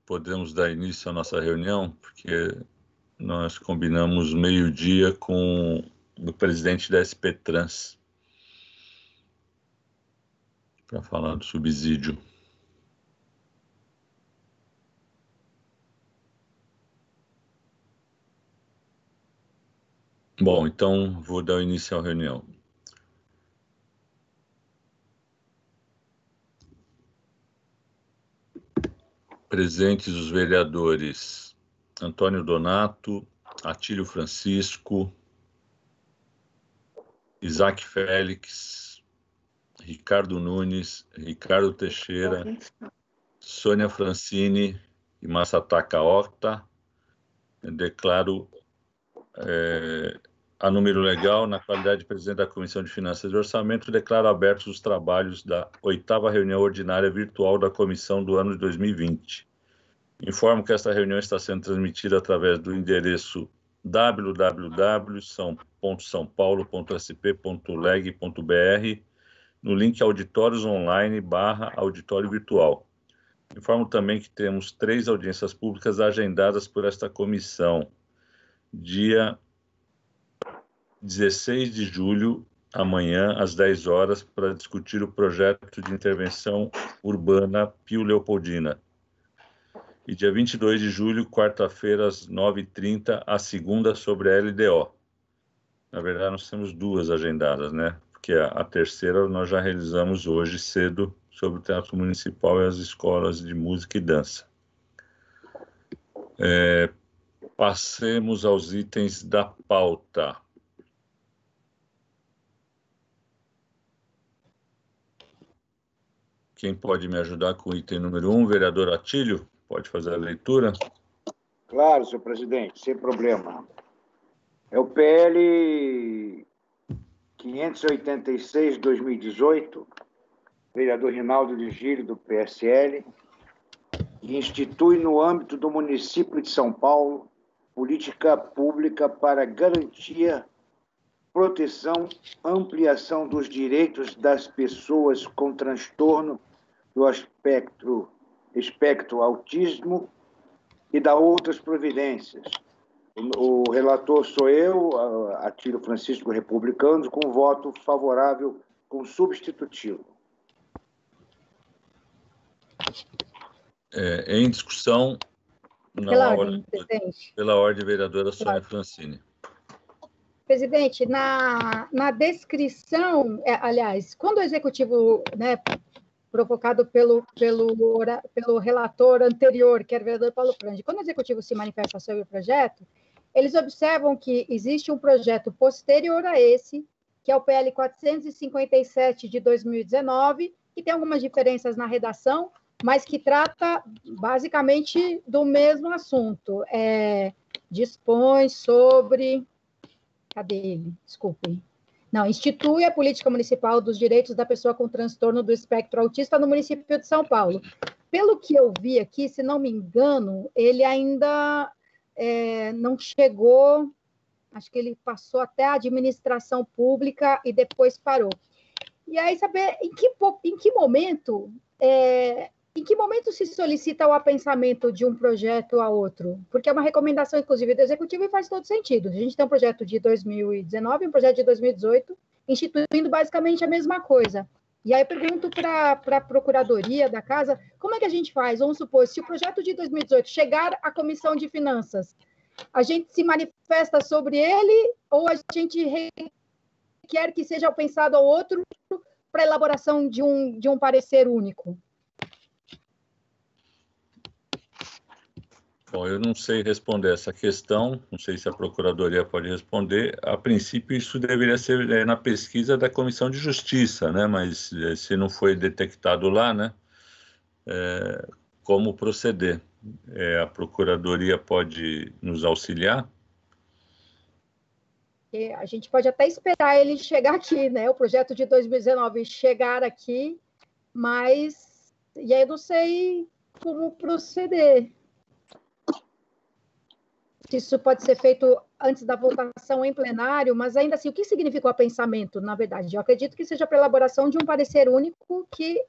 podemos dar início à nossa reunião, porque nós combinamos meio-dia com o presidente da SP Trans para falar do subsídio. Bom, então vou dar início à reunião. Presentes os vereadores Antônio Donato, Atílio Francisco, Isaac Félix, Ricardo Nunes, Ricardo Teixeira, Sônia Francini e Massataka Horta. Eu declaro a número legal, na qualidade de presidente da Comissão de Finanças e Orçamento, declaro abertos os trabalhos da 8ª reunião ordinária virtual da Comissão do ano de 2020. Informo que esta reunião está sendo transmitida através do endereço www.sãopaulo.sp.leg.br no link Auditórios Online /Auditório Virtual. Informo também que temos 3 audiências públicas agendadas por esta comissão. Dia 16 de julho, amanhã, às 10 horas, para discutir o projeto de intervenção urbana Pio Leopoldina. E dia 22 de julho, quarta-feira, às 9h30, a segunda sobre a LDO. Na verdade, nós temos 2 agendadas, né? Porque a terceira nós já realizamos hoje cedo sobre o Teatro Municipal e as escolas de música e dança. Passemos aos itens da pauta. Quem pode me ajudar com o item número 1? Vereador Atílio, pode fazer a leitura? Claro, senhor presidente, sem problema. É o PL 586/2018, vereador Rinaldo Ligírio, do PSL, que institui no âmbito do município de São Paulo política pública para garantia, proteção, ampliação dos direitos das pessoas com transtorno do espectro autismo e da outras providências. O relator sou eu, Atílio Francisco, republicano, com voto favorável com substitutivo. Em discussão, pela ordem, vereadora Sônia Francini. Presidente, na descrição, aliás, quando o executivo, né, provocado pelo relator anterior, que era o vereador Paulo Frange, quando o executivo se manifesta sobre o projeto, eles observam que existe um projeto posterior a esse, que é o PL 457 de 2019, que tem algumas diferenças na redação, mas que trata basicamente do mesmo assunto. Dispõe sobre... Cadê ele? Desculpem. Não, institui a política municipal dos direitos da pessoa com transtorno do espectro autista no município de São Paulo. Pelo que eu vi aqui, se não me engano, ele ainda não chegou, acho que ele passou até a administração pública e depois parou. E aí, saber em que momento se solicita o apensamento de um projeto a outro? Porque é uma recomendação, inclusive, do Executivo e faz todo sentido. A gente tem um projeto de 2019 e um projeto de 2018, instituindo basicamente a mesma coisa. E aí eu pergunto para a Procuradoria da Casa, como é que a gente faz? Vamos supor, se o projeto de 2018 chegar à Comissão de Finanças, a gente se manifesta sobre ele ou a gente quer que seja pensado ao outro para a elaboração de um parecer único? Bom, eu não sei responder essa questão, não sei se a Procuradoria pode responder. A princípio, isso deveria ser na pesquisa da Comissão de Justiça, né? Mas se não foi detectado lá, né? Como proceder? A Procuradoria pode nos auxiliar? A gente pode até esperar ele chegar aqui, né? O projeto de 2019 chegar aqui, mas... E aí eu não sei como proceder. Isso pode ser feito antes da votação em plenário, mas ainda assim, o que significa o apensamento, na verdade? Eu acredito que seja para elaboração de um parecer único que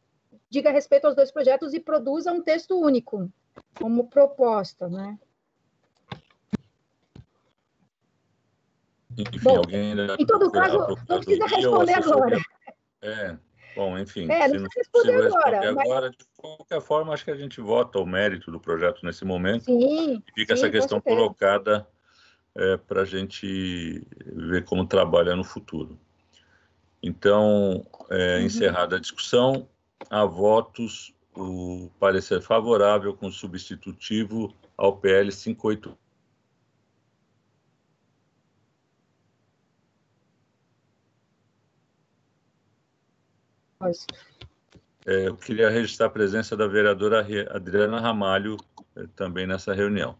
diga respeito aos 2 projetos e produza um texto único. como proposta, né? Enfim, Bom, alguém em todo caso, não precisa responder agora. Bom, enfim, Não se não precisa for responder possível responder agora. agora, de qualquer forma, acho que a gente vota o mérito do projeto nesse momento. Sim, e fica essa questão colocada para a gente ver como trabalhar no futuro. Então, encerrada a discussão, há votos o parecer favorável com substitutivo ao PL 58. Eu queria registrar a presença da vereadora Adriana Ramalho também nessa reunião.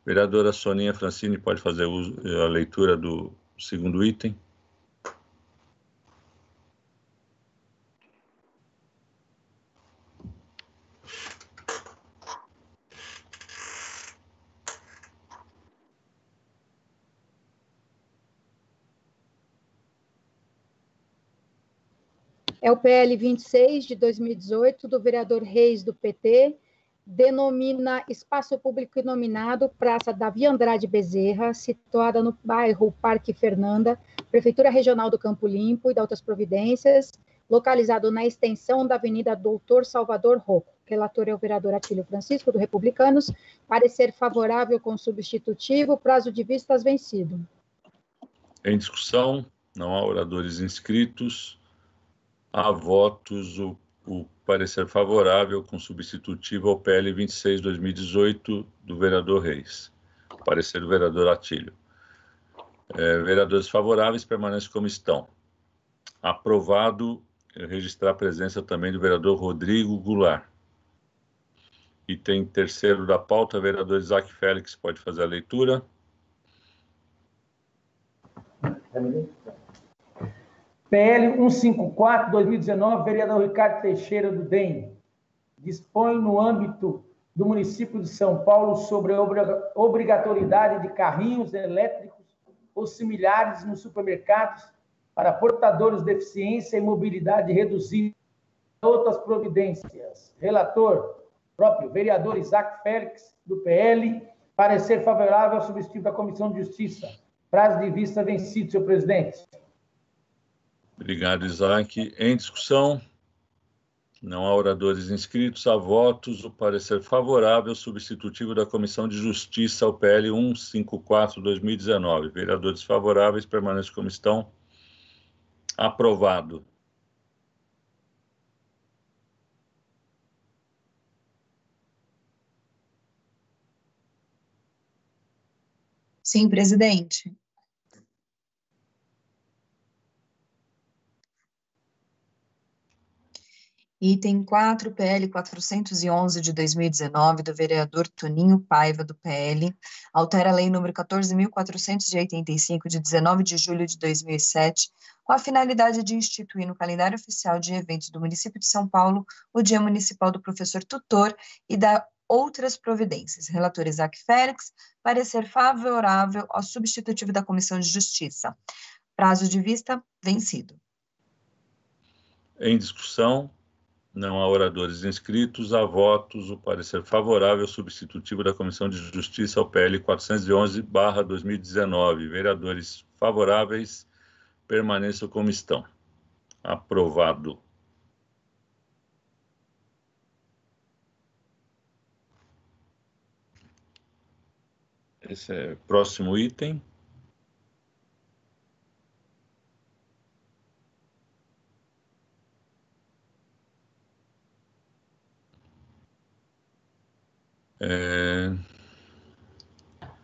Vereadora Soninha Francini pode fazer a leitura do segundo item. É o PL 26 de 2018, do vereador Reis, do PT, denomina Espaço Público Inominado Praça Davi Andrade Bezerra, situada no bairro Parque Fernanda, Prefeitura Regional do Campo Limpo e da outras providências, localizado na extensão da Avenida Doutor Salvador Rocco. Relator é o vereador Atílio Francisco, do Republicanos. Parecer favorável com substitutivo, prazo de vistas vencido. Em discussão, não há oradores inscritos. Há votos o parecer favorável com substitutivo ao PL 26/2018 do vereador Reis. Parecer do vereador Atílio. Vereadores favoráveis permanecem como estão. Aprovado, registrar a presença também do vereador Rodrigo Goulart. Item terceiro da pauta, vereador Isaac Félix pode fazer a leitura. PL 154/2019, vereador Ricardo Teixeira, do DEM, dispõe no âmbito do município de São Paulo sobre a obrigatoriedade de carrinhos elétricos ou similares nos supermercados para portadores de deficiência e mobilidade reduzida. Outras providências. Relator, próprio vereador Isaac Félix, do PL, parecer favorável ao substitutivo da Comissão de Justiça. Prazo de vista vencido, senhor presidente. Obrigado, Isaac. Em discussão, não há oradores inscritos, há votos. O parecer favorável substitutivo da Comissão de Justiça ao PL 154/2019. Vereadores favoráveis permanecem como estão. Aprovado. Sim, presidente. Item 4, PL 411 de 2019, do vereador Toninho Paiva, do PL, altera a lei número 14.485, de 19 de julho de 2007, com a finalidade de instituir no calendário oficial de eventos do município de São Paulo o Dia Municipal do Professor Tutor e da outras providências. Relator Isaac Félix, parecer favorável ao substitutivo da Comissão de Justiça. Prazo de vista vencido. Em discussão, não há oradores inscritos, há votos. O parecer favorável ao substitutivo da Comissão de Justiça ao PL 411/2019. Vereadores favoráveis permaneçam como estão. Aprovado. Esse é o próximo item.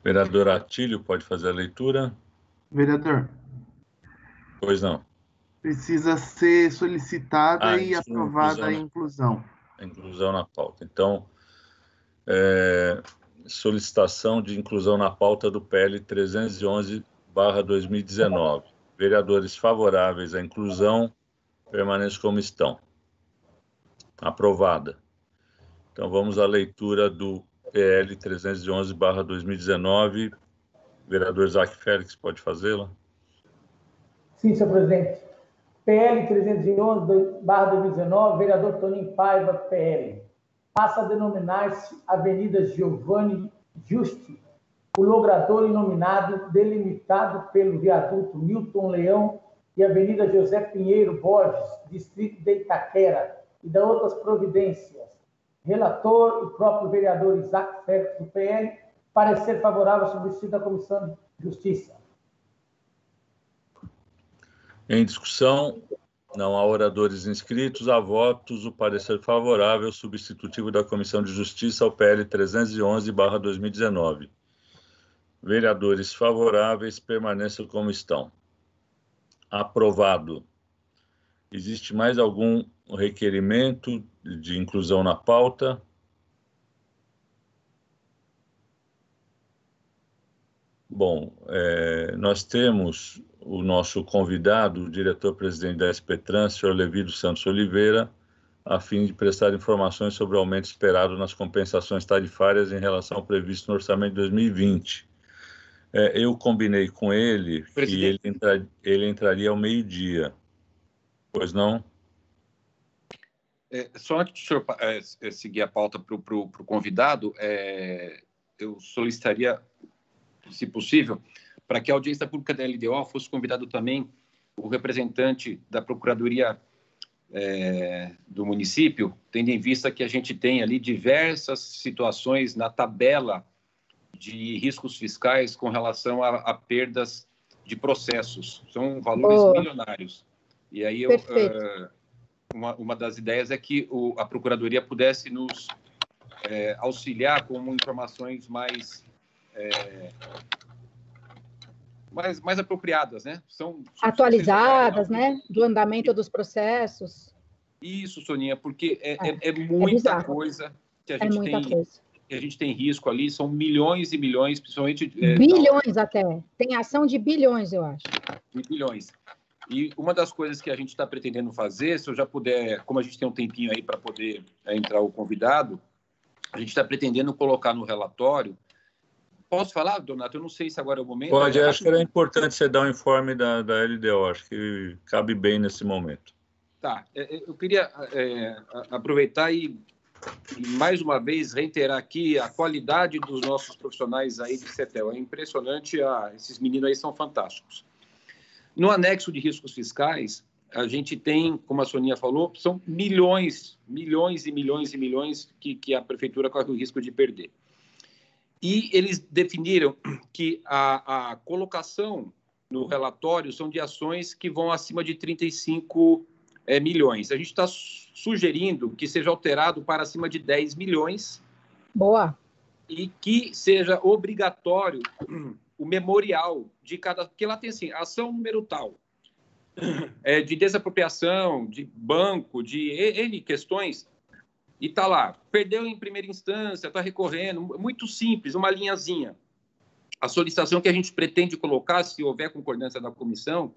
Vereador Atílio, pode fazer a leitura? Vereador, Pois não. precisa ser solicitada e aprovada a inclusão. A inclusão na pauta. Então, solicitação de inclusão na pauta do PL 311/2019. Vereadores favoráveis à inclusão permaneçam como estão. Aprovada. Então, vamos à leitura do PL 311/2019. Vereador Isaac Félix, pode fazê-la? Sim, senhor presidente. PL 311/2019, vereador Toninho Paiva, PL. passa a denominar-se Avenida Giovanni Giusti, o logrador inominado, delimitado pelo viaduto Milton Leão e Avenida José Pinheiro Borges, distrito de Itaquera, e da outras providências. Relator, o próprio vereador Isaac Félix, do PL, parecer favorável ao subsídio da Comissão de Justiça. Em discussão, não há oradores inscritos, há votos, o parecer favorável substitutivo da Comissão de Justiça ao PL 311/2019. Vereadores favoráveis, permaneçam como estão. Aprovado. Existe mais algum requerimento de inclusão na pauta? Bom, nós temos o nosso convidado, o diretor-presidente da SPTrans, senhor Levi dos Santos Oliveira, a fim de prestar informações sobre o aumento esperado nas compensações tarifárias em relação ao previsto no orçamento de 2020. Eu combinei com ele que ele entraria ao meio-dia. Pois não? Só antes do senhor seguir a pauta para o convidado, eu solicitaria, se possível, para que a audiência pública da LDO fosse convidado também o representante da Procuradoria do município, tendo em vista que a gente tem ali diversas situações na tabela de riscos fiscais com relação a perdas de processos. São valores milionários. E aí, uma das ideias é que a Procuradoria pudesse nos auxiliar com informações mais apropriadas, né? São atualizadas, né? Do andamento dos processos. Isso, Soninha, porque é muita coisa que a gente que a gente tem risco ali, são milhões e milhões, principalmente... bilhões até. Tem ação de bilhões, eu acho. De bilhões. E uma das coisas que a gente está pretendendo fazer, se eu já puder, como a gente tem um tempinho aí para poder entrar o convidado, a gente está pretendendo colocar no relatório. Posso falar, Donato? Eu não sei se agora é o momento. Pode, acho que era importante você dar um informe da LDO, acho que cabe bem nesse momento. Tá, eu queria aproveitar e mais uma vez reiterar aqui a qualidade dos nossos profissionais aí de CETEL. É impressionante, esses meninos aí são fantásticos. No anexo de riscos fiscais, a gente tem, como a Soninha falou, são milhões e milhões que a prefeitura corre o risco de perder. E eles definiram que a colocação no relatório são de ações que vão acima de 35 milhões. A gente está sugerindo que seja alterado para acima de 10 milhões. Boa. E que seja obrigatório o memorial de cada... Porque lá tem assim, ação número tal, de desapropriação, de banco, de N questões, e está lá, perdeu em primeira instância, está recorrendo, muito simples, uma linhazinha. A solicitação que a gente pretende colocar, se houver concordância da comissão,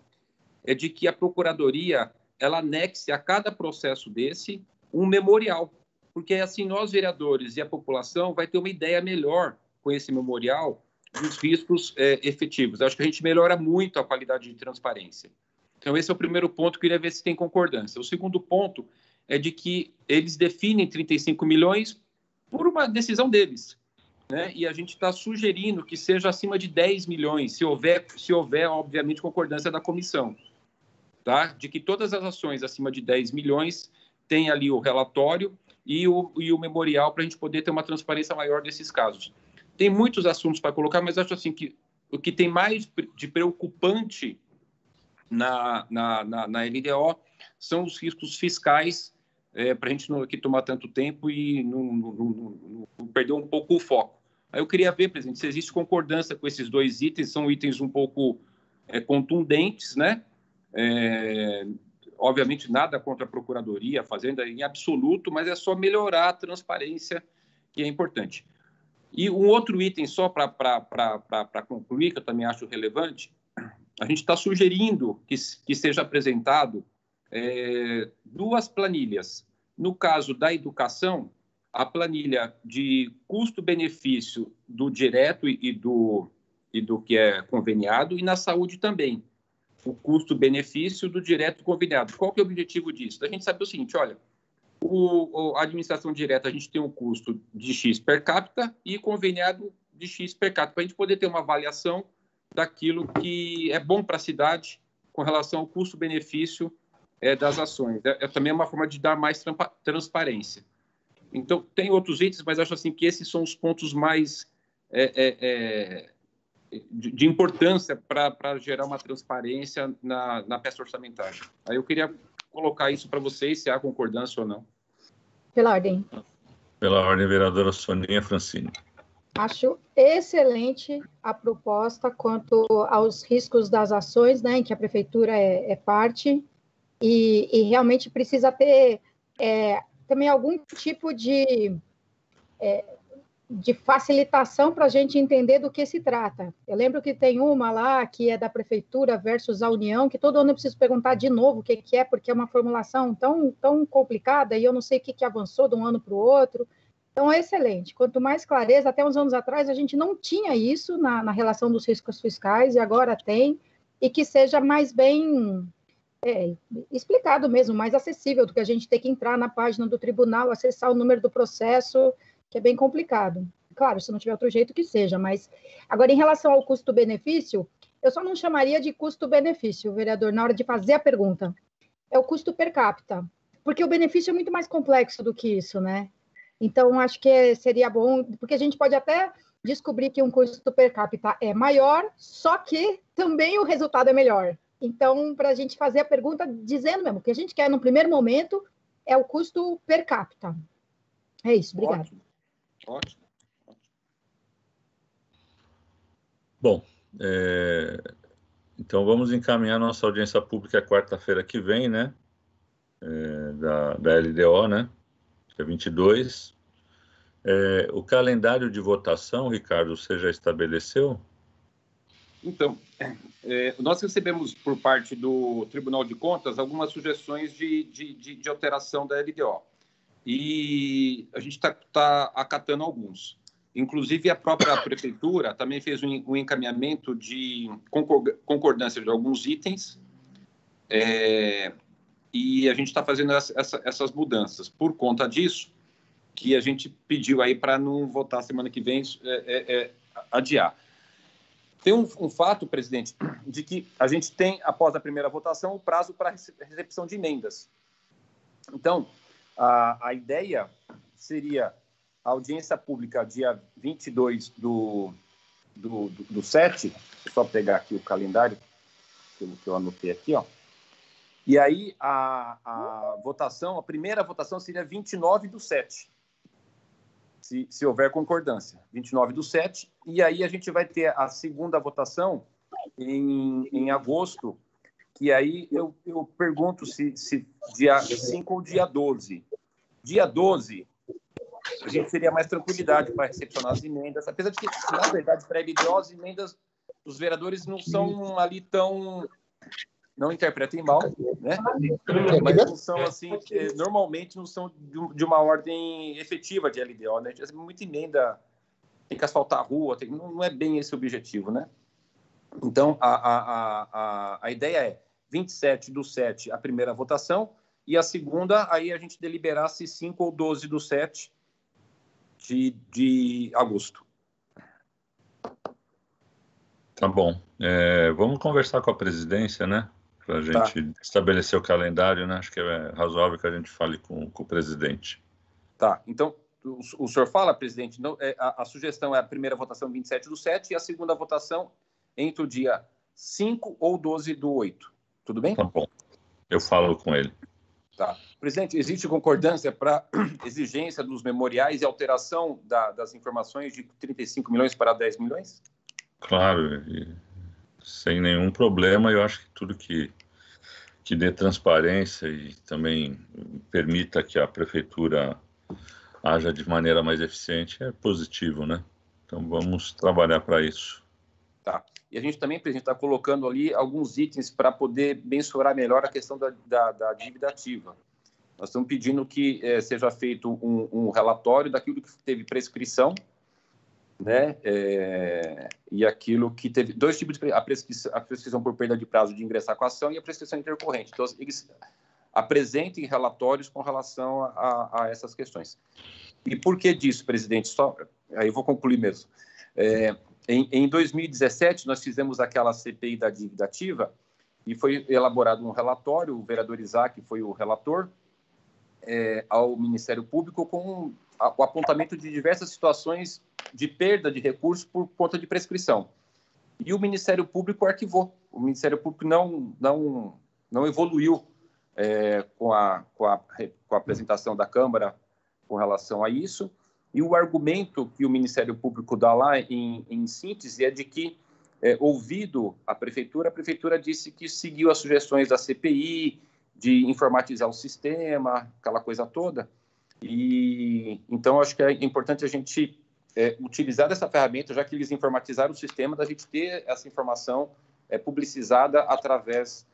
é de que a Procuradoria ela anexe a cada processo desse um memorial, porque assim nós, vereadores e a população, vai ter uma ideia melhor com esse memorial dos riscos efetivos. Acho que a gente melhora muito a qualidade de transparência. Então, esse é o primeiro ponto, queria ver se tem concordância. O segundo ponto é de que eles definem 35 milhões por uma decisão deles, né? E a gente está sugerindo que seja acima de 10 milhões, se houver, obviamente, concordância da comissão, tá? De que todas as ações acima de 10 milhões tem ali o relatório e o memorial para a gente poder ter uma transparência maior desses casos. Tem muitos assuntos para colocar, mas acho assim que o que tem mais de preocupante na LDO são os riscos fiscais, para a gente não aqui tomar tanto tempo e não perder um pouco o foco. Aí eu queria ver, presidente, se existe concordância com esses dois itens, são itens um pouco contundentes, né? Obviamente, nada contra a Procuradoria, a Fazenda em absoluto, mas é só melhorar a transparência, que é importante. E um outro item, só para concluir, que eu também acho relevante, a gente está sugerindo que seja apresentado duas planilhas. No caso da educação, a planilha de custo-benefício do direto e do que é conveniado, e na saúde também, o custo-benefício do direto conveniado. Qual que é o objetivo disso? A gente sabe o seguinte, olha, A administração direta, a gente tem um custo de X per capita e conveniado de X per capita, para a gente poder ter uma avaliação daquilo que é bom para a cidade com relação ao custo-benefício das ações. É também uma forma de dar mais transparência. Então, tem outros itens, mas acho assim que esses são os pontos mais de importância para gerar uma transparência na peça orçamentária. Aí eu queria colocar isso para vocês, se há concordância ou não. Pela ordem. Pela ordem, vereadora Soninha Francini. Acho excelente a proposta quanto aos riscos das ações, né, em que a prefeitura é parte, e realmente precisa ter também algum tipo de facilitação para a gente entender do que se trata. Eu lembro que tem uma lá que é da prefeitura versus a União, que todo ano eu preciso perguntar de novo o que é, porque é uma formulação tão complicada e eu não sei o que avançou de um ano para o outro. Então, é excelente. Quanto mais clareza, até uns anos atrás a gente não tinha isso na relação dos riscos fiscais e agora tem, e que seja mais bem explicado mesmo, mais acessível do que a gente ter que entrar na página do tribunal, acessar o número do processo, que é bem complicado. Claro, se não tiver outro jeito que seja, mas... Agora, em relação ao custo-benefício, eu só não chamaria de custo-benefício, vereador, na hora de fazer a pergunta. É o custo per capita, porque o benefício é muito mais complexo do que isso, né? Então, acho que seria bom, porque a gente pode até descobrir que um custo per capita é maior, só que também o resultado é melhor. Então, para a gente fazer a pergunta, dizendo mesmo, o que a gente quer no primeiro momento é o custo per capita. É isso, obrigado. Ótimo. Bom, então vamos encaminhar nossa audiência pública quarta-feira que vem, né? Da LDO, né? Dia 22. O calendário de votação, Ricardo, você já estabeleceu? Então, nós recebemos por parte do Tribunal de Contas algumas sugestões de alteração da LDO. E a gente está acatando alguns. Inclusive, a própria Prefeitura também fez um encaminhamento de concordância de alguns itens, e a gente está fazendo essas mudanças. Por conta disso, que a gente pediu aí para não votar semana que vem, adiar. Tem um fato, presidente, de que a gente tem, após a primeira votação, o prazo para recepção de emendas. Então, a ideia seria a audiência pública dia 22 do 7, só pegar aqui o calendário que eu anotei aqui, ó. E aí a votação, a primeira votação seria 29 do 7, se houver concordância, 29 do 7, e aí a gente vai ter a segunda votação em agosto, que aí eu pergunto se dia 5 ou dia 12. Dia 12, a gente teria mais tranquilidade para recepcionar as emendas, apesar de que, na verdade, para a LDO, as emendas dos vereadores não são ali tão... Não interpretem mal, né? Mas não são assim, normalmente não são de uma ordem efetiva de LDO, né? Muita emenda, tem que asfaltar a rua, não é bem esse o objetivo, né? Então, a ideia é 27 do 7 a primeira votação e a segunda, aí a gente deliberasse 5 ou 12 do 7 de agosto. Tá bom. Vamos conversar com a presidência, né? Para a gente estabelecer o calendário, né? Acho que é razoável que a gente fale com o presidente. Tá. Então, o senhor fala, presidente, não, a sugestão é a primeira votação 27 do 7 e a segunda votação entre o dia 5 ou 12 do 8. Tudo bem? Tá bom. Eu falo com ele. Tá. Presidente, existe concordância para exigência dos memoriais e alteração das informações de 35 milhões para 10 milhões? Claro, sem nenhum problema. Eu acho que tudo que dê transparência e também permita que a prefeitura haja de maneira mais eficiente é positivo, né? Então vamos trabalhar para isso. Tá. E a gente também, presidente, está colocando ali alguns itens para poder mensurar melhor a questão da dívida ativa. Nós estamos pedindo que seja feito um relatório daquilo que teve prescrição, né? E aquilo que teve dois tipos de a prescrição por perda de prazo de ingressar com a ação e a prescrição intercorrente. Então, apresentem relatórios com relação a essas questões. E por que disso, presidente? Aí eu vou concluir mesmo. Em 2017, nós fizemos aquela CPI da dívida ativa e foi elaborado um relatório, o vereador Isaac foi o relator, ao Ministério Público com o apontamento de diversas situações de perda de recursos por conta de prescrição. E o Ministério Público arquivou. O Ministério Público não evoluiu com a apresentação da Câmara com relação a isso. E o argumento que o Ministério Público dá lá, em síntese, é de que, ouvido a Prefeitura disse que seguiu as sugestões da CPI, de informatizar o sistema, aquela coisa toda. E então, acho que é importante a gente utilizar essa ferramenta, já que eles informatizaram o sistema, da gente ter essa informação publicizada através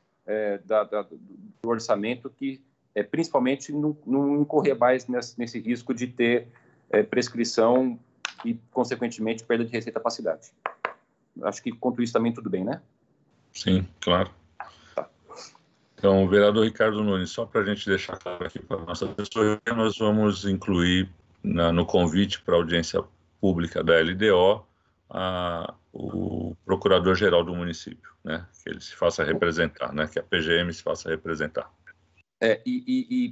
do orçamento, que principalmente não incorrer mais nesse risco de ter prescrição e, consequentemente, perda de receita para a cidade. Acho que, quanto isso, também tudo bem, né? Sim, claro. Tá. Então, vereador Ricardo Nunes, só para a gente deixar claro aqui para a nossa pessoa, nós vamos incluir no convite para a audiência pública da LDO o procurador-geral do município, né? Que ele se faça representar, né? Que a PGM se faça representar.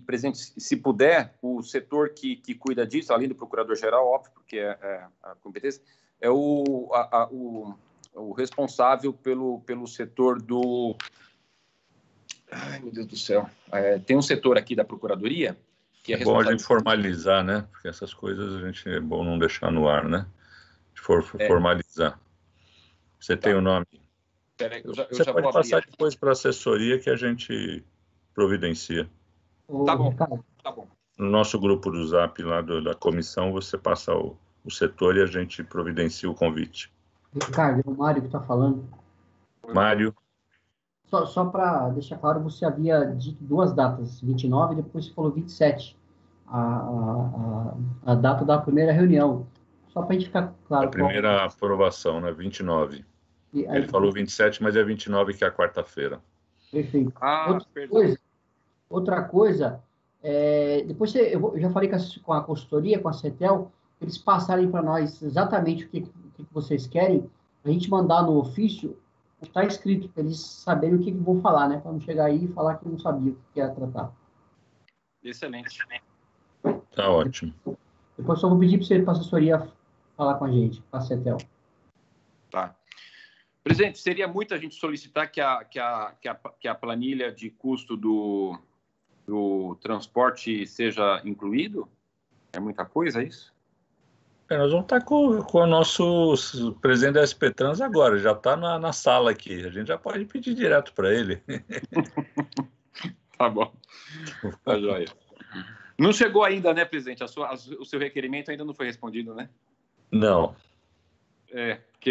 Presidente, se puder, o setor que cuida disso, além do procurador-geral, óbvio, porque é a competência, é o responsável pelo setor do... Ai, meu Deus do céu. Tem um setor aqui da Procuradoria que é bom a gente formalizar, né? Porque essas coisas é bom não deixar no ar, né? Formalizar. Você tem o nome? Peraí, Você já pode vou passar abrir. depois para a assessoria que a gente providencia. Tá bom, tá bom. No nosso grupo do Zap lá da comissão, você passa o setor e a gente providencia o convite. Ricardo, é o Mário que está falando. Mário. Só para deixar claro, você havia dito duas datas, 29 e depois você falou 27, a data da primeira reunião. Só para a gente ficar claro. A primeira aprovação, né? 29. Ele falou 27, mas é 29 que é a quarta-feira. Perfeito. Outra coisa, depois eu já falei com a consultoria, com a CETEL, eles passarem para nós exatamente o que vocês querem, a gente mandar no ofício, está escrito, para eles saberem o que vou falar, né? Para não chegar aí e falar que não sabia o que ia tratar. Excelente. Tá ótimo. Depois só vou pedir para a assessoria falar com a gente, com a CETEL. Tá. Presidente, seria muito a gente solicitar que a planilha de custo do transporte seja incluído? É muita coisa, é isso? Nós vamos estar com o nosso presidente da SP Trans agora, já está na sala aqui, a gente já pode pedir direto para ele. Tá bom. Tá joia. Não chegou ainda, né, presidente? O seu requerimento ainda não foi respondido, né? Não. Porque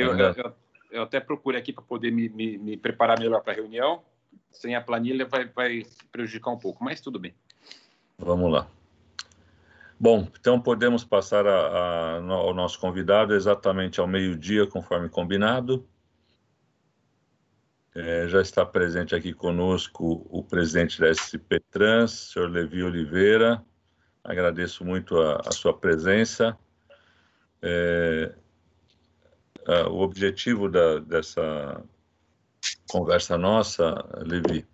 eu até procurei aqui para poder me preparar melhor para a reunião. Sem a planilha vai prejudicar um pouco, mas tudo bem. Vamos lá. Bom, então podemos passar ao nosso convidado exatamente ao meio-dia, conforme combinado. Já está presente aqui conosco o presidente da SP Trans, senhor Levi Oliveira. Agradeço muito a sua presença. O objetivo dessa conversa nossa, Levi,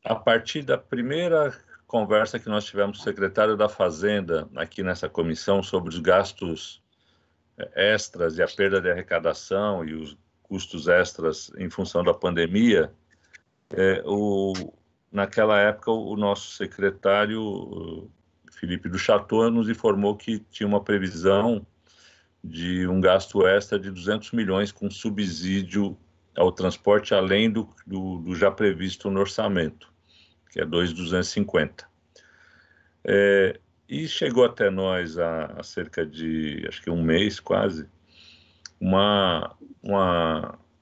a partir da primeira conversa que nós tivemos com o secretário da Fazenda aqui nessa comissão sobre os gastos extras e a perda de arrecadação e os custos extras em função da pandemia, naquela época o nosso secretário, Felipe do Chateau, nos informou que tinha uma previsão de um gasto extra de 200 milhões com subsídio ao transporte, além do já previsto no orçamento, que é 2.250. E chegou até nós há cerca de, acho que um mês quase, uma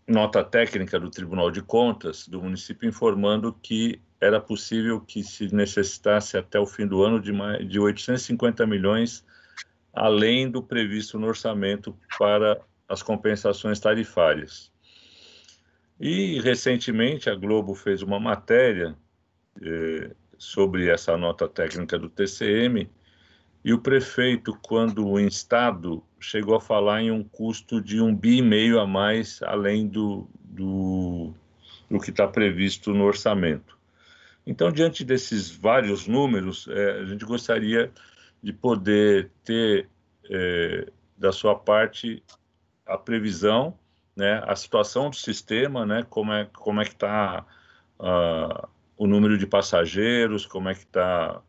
nota técnica do Tribunal de Contas do município informando que era possível que se necessitasse até o fim do ano de 850 milhões, além do previsto no orçamento para as compensações tarifárias. E, recentemente, a Globo fez uma matéria sobre essa nota técnica do TCM, e o prefeito, quando instado, chegou a falar em um custo de 1,5 bi a mais, além do que está previsto no orçamento. Então, diante desses vários números, a gente gostaria de poder ter, da sua parte, a previsão, né, a situação do sistema, né, como é que está o número de passageiros, como é que está,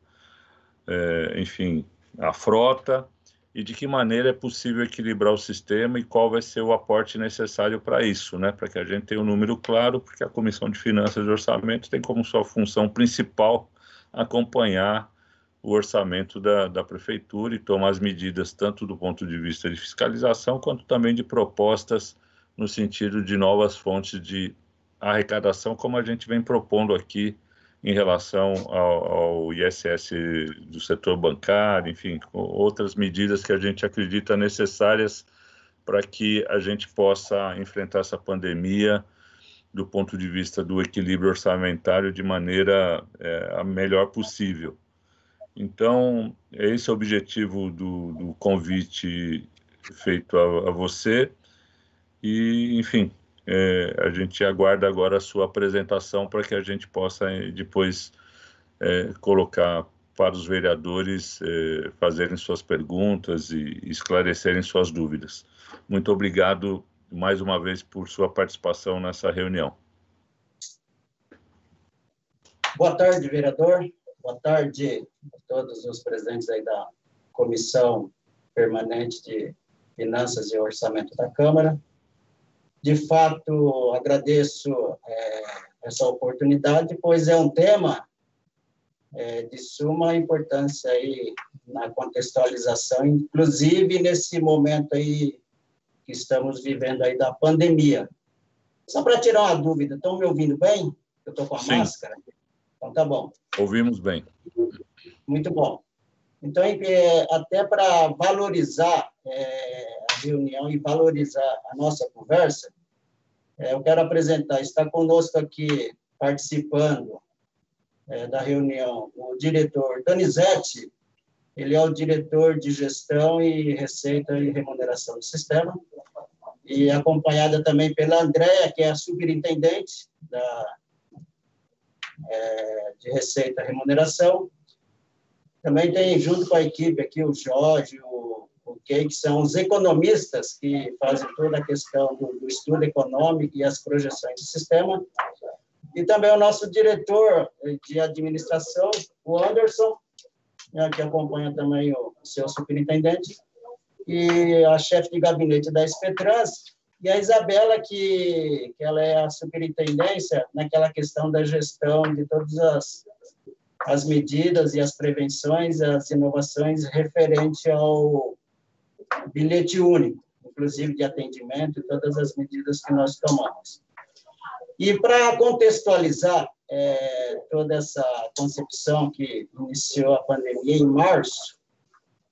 enfim, a frota, e de que maneira é possível equilibrar o sistema e qual vai ser o aporte necessário para isso, né? Para que a gente tenha um número claro, porque a Comissão de Finanças e Orçamento tem como sua função principal acompanhar o orçamento da Prefeitura e tomar as medidas tanto do ponto de vista de fiscalização, quanto também de propostas no sentido de novas fontes de arrecadação, como a gente vem propondo aqui em relação ao ISS do setor bancário, enfim, outras medidas que a gente acredita necessárias para que a gente possa enfrentar essa pandemia do ponto de vista do equilíbrio orçamentário de maneira a melhor possível. Então, esse é o objetivo do convite feito a você e, enfim, a gente aguarda agora a sua apresentação para que a gente possa depois colocar para os vereadores fazerem suas perguntas e esclarecerem suas dúvidas. Muito obrigado mais uma vez por sua participação nessa reunião. Boa tarde, vereador. Boa tarde a todos os presentes aí da Comissão Permanente de Finanças e Orçamento da Câmara. De fato, agradeço essa oportunidade, pois é um tema de suma importância aí na contextualização, inclusive nesse momento aí que estamos vivendo aí da pandemia. Só para tirar uma dúvida, estão me ouvindo bem? Eu estou com a máscara? Então, tá bom. Ouvimos bem. Muito bom. Então, até para valorizar a reunião e valorizar a nossa conversa, eu quero apresentar, está conosco aqui, participando da reunião, o diretor Donizete, ele é o diretor de gestão e receita e remuneração do sistema, e acompanhada também pela Andréia, que é a superintendente de receita e remuneração. Também tem, junto com a equipe aqui, o Jorge, o Key, que são os economistas que fazem toda a questão do estudo econômico e as projeções do sistema. E também o nosso diretor de administração, o Anderson, que acompanha também o seu superintendente, e a chefe de gabinete da SPTrans, e a Isabela, que ela é a superintendência naquela questão da gestão de todas as medidas e as prevenções, as inovações referente ao bilhete único, inclusive de atendimento e todas as medidas que nós tomamos. E para contextualizar toda essa concepção que iniciou a pandemia em março,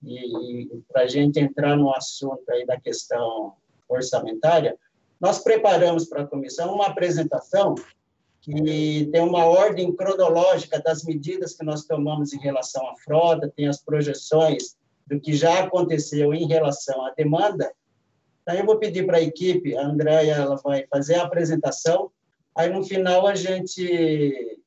e para a gente entrar no assunto aí da questão orçamentária, nós preparamos para a comissão uma apresentação que tem uma ordem cronológica das medidas que nós tomamos em relação à frota, tem as projeções do que já aconteceu em relação à demanda. Então, eu vou pedir para a equipe, a Andréia, ela vai fazer a apresentação, aí no final a gente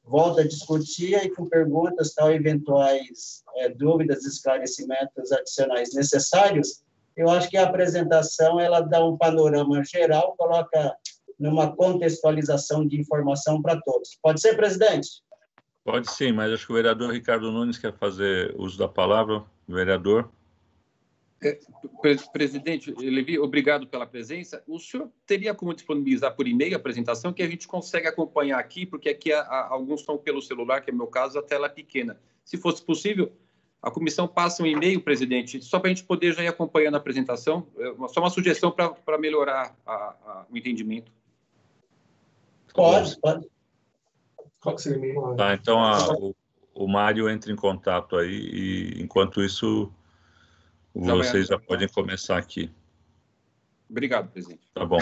volta a discutir e com perguntas, tal, eventuais dúvidas, esclarecimentos adicionais necessários. Eu acho que a apresentação ela dá um panorama geral, coloca numa contextualização de informação para todos. Pode ser, presidente? Pode sim, mas acho que o vereador Ricardo Nunes quer fazer uso da palavra. Vereador. Presidente Levi, obrigado pela presença. O senhor teria como disponibilizar por e-mail a apresentação, que a gente consegue acompanhar aqui, porque aqui alguns estão pelo celular, que é o meu caso, a tela é pequena. Se fosse possível, a comissão passa um e-mail, presidente, só para a gente poder já ir acompanhando a apresentação. Só uma sugestão para melhorar o entendimento. Pode. Qual que seria o e-mail? Tá, então o Mário entra em contato aí e, enquanto isso, vocês já podem começar aqui. Obrigado, presidente. Tá bom.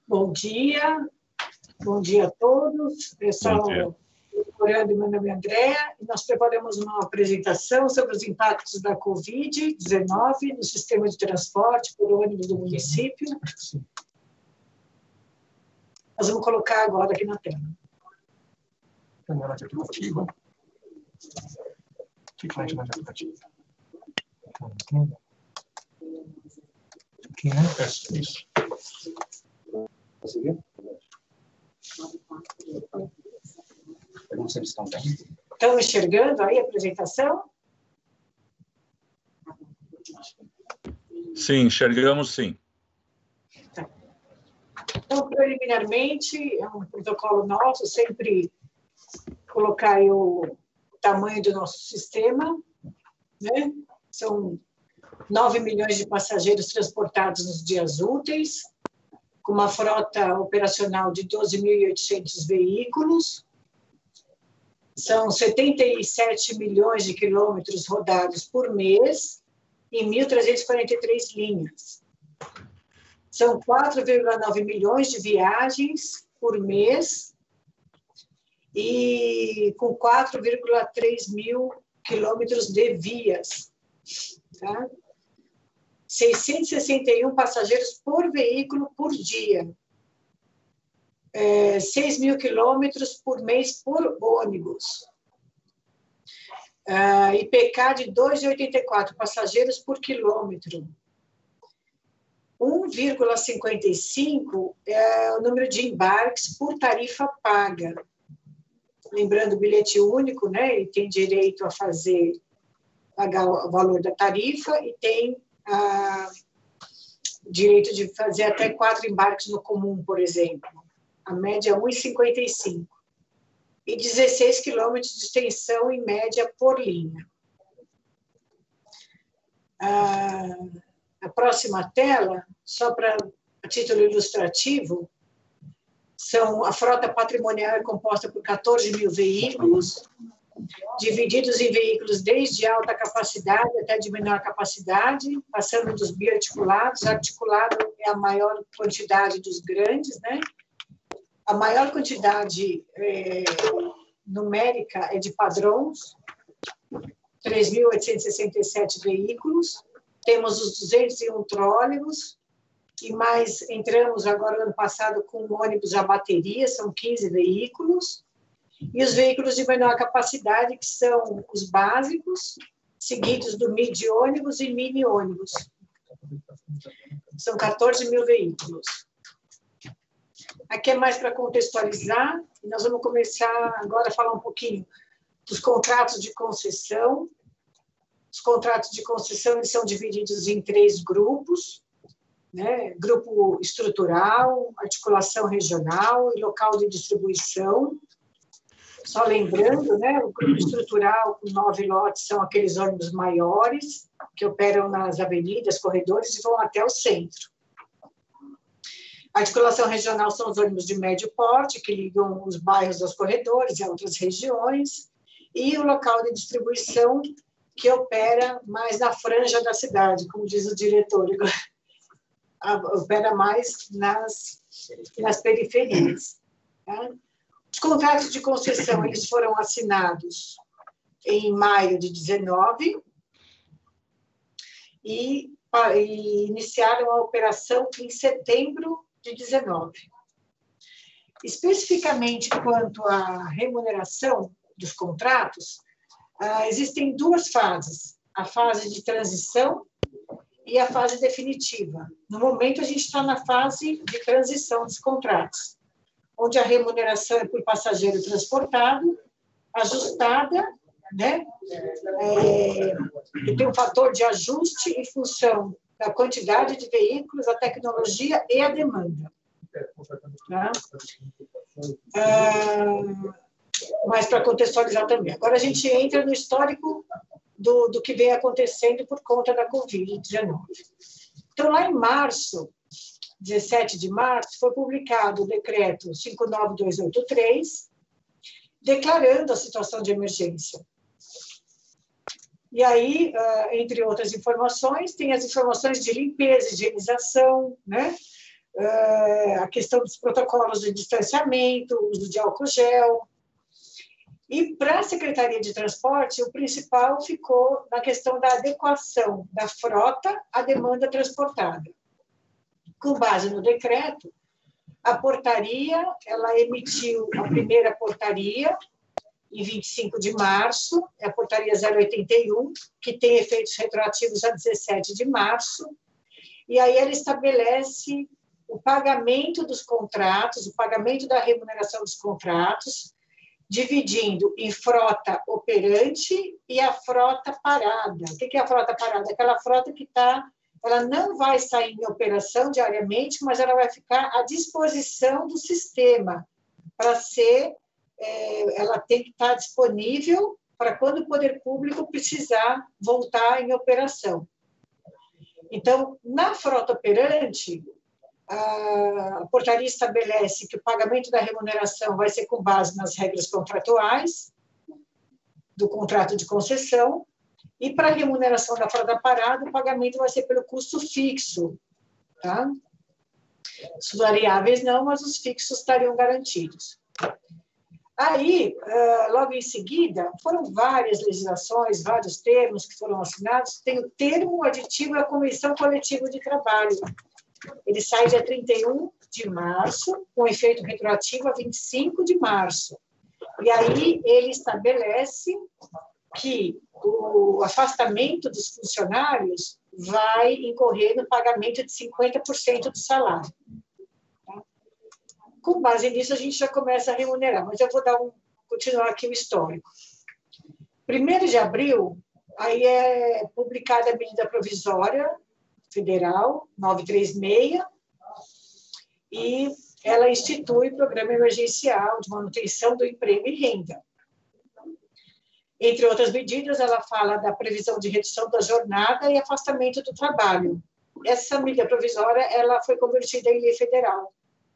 Bom dia, Bom dia a todos. Pessoal, meu nome é Andréa, e nós preparamos uma apresentação sobre os impactos da Covid-19 no sistema de transporte por ônibus do município. Nós vamos colocar agora aqui na tela. Câmera ativa. Fica na imagem aplicativa. Aqui, né? Isso. Conseguiu? Não sei se estão bem. Estão enxergando aí a apresentação? Sim, enxergamos sim. Tá. Então, preliminarmente, é um protocolo nosso, sempre colocar aí o tamanho do nosso sistema, né? São 9 milhões de passageiros transportados nos dias úteis, com uma frota operacional de 12.800 veículos. São 77 milhões de quilômetros rodados por mês em 1.343 linhas. São 4,9 milhões de viagens por mês e com 4,3 mil quilômetros de vias. Tá? 661 passageiros por veículo por dia. 6 mil quilômetros por mês por ônibus. IPK de 2,84 passageiros por quilômetro. 1,55 é o número de embarques por tarifa paga. Lembrando, o bilhete único, né? Ele tem direito a pagar o valor da tarifa e tem direito de fazer até 4 embarques no comum, por exemplo. A média é 1,55. E 16 quilômetros de extensão, em média, por linha. A próxima tela, só para título ilustrativo, a frota patrimonial é composta por 14 mil veículos, divididos em veículos desde alta capacidade até de menor capacidade, passando dos biarticulados. Articulado é a maior quantidade dos grandes, né? A maior quantidade numérica é de padrões, 3.867 veículos. Temos os 201 trólebus, e mais entramos agora no ano passado com ônibus a bateria, são 15 veículos. E os veículos de menor capacidade, que são os básicos, seguidos do midi-ônibus e mini-ônibus. São 14 mil veículos. Aqui é mais para contextualizar, e nós vamos começar agora a falar um pouquinho dos contratos de concessão. Os contratos de concessão eles são divididos em 3 grupos, né? Grupo estrutural, articulação regional e local de distribuição. Só lembrando, né, o grupo estrutural com 9 lotes são aqueles ônibus maiores, que operam nas avenidas, corredores e vão até o centro. A articulação regional são os ônibus de médio porte, que ligam os bairros aos corredores e a outras regiões, e o local de distribuição, que opera mais na franja da cidade, como diz o diretor, opera mais nas periferias. Tá? Os contratos de concessão eles foram assinados em maio de 19 e iniciaram a operação em setembro de 19. Especificamente quanto à remuneração dos contratos, existem 2 fases, a fase de transição e a fase definitiva. No momento, a gente está na fase de transição dos contratos, onde a remuneração é por passageiro transportado, ajustada, né? E tem um fator de ajuste em função da quantidade de veículos, a tecnologia e a demanda. Tá? Mas para contextualizar também. Agora a gente entra no histórico do que vem acontecendo por conta da Covid-19. Então, lá em março, 17 de março, foi publicado o decreto 59283, declarando a situação de emergência. E aí, entre outras informações, tem as informações de limpeza, higienização, né? a questão dos protocolos de distanciamento, uso de álcool gel. E para a Secretaria de Transporte, o principal ficou na questão da adequação da frota à demanda transportada. Com base no decreto, a portaria, ela emitiu a primeira portaria em 25 de março, é a portaria 081, que tem efeitos retroativos a 17 de março, e aí ela estabelece o pagamento dos contratos, o pagamento da remuneração dos contratos, dividindo em frota operante e a frota parada. O que é a frota parada? Aquela frota que ela não vai sair em operação diariamente, mas ela vai ficar à disposição do sistema para ser, ela tem que estar disponível para quando o poder público precisar voltar em operação. Então, na frota operante, a portaria estabelece que o pagamento da remuneração vai ser com base nas regras contratuais do contrato de concessão, e para a remuneração da frota parada, o pagamento vai ser pelo custo fixo, tá? Os variáveis não, mas os fixos estariam garantidos. Aí, logo em seguida, foram várias legislações, vários termos que foram assinados. Tem o termo aditivo à Convenção Coletiva de Trabalho. Ele sai dia 31 de março, com efeito retroativo a 25 de março. E aí ele estabelece que o afastamento dos funcionários vai incorrer no pagamento de 50% do salário. Com base nisso, a gente já começa a remunerar, mas eu vou continuar aqui o histórico. 1º de abril, aí é publicada a medida provisória federal 936, e ela institui o Programa Emergencial de Manutenção do Emprego e Renda. Entre outras medidas, ela fala da previsão de redução da jornada e afastamento do trabalho. Essa medida provisória ela foi convertida em lei federal,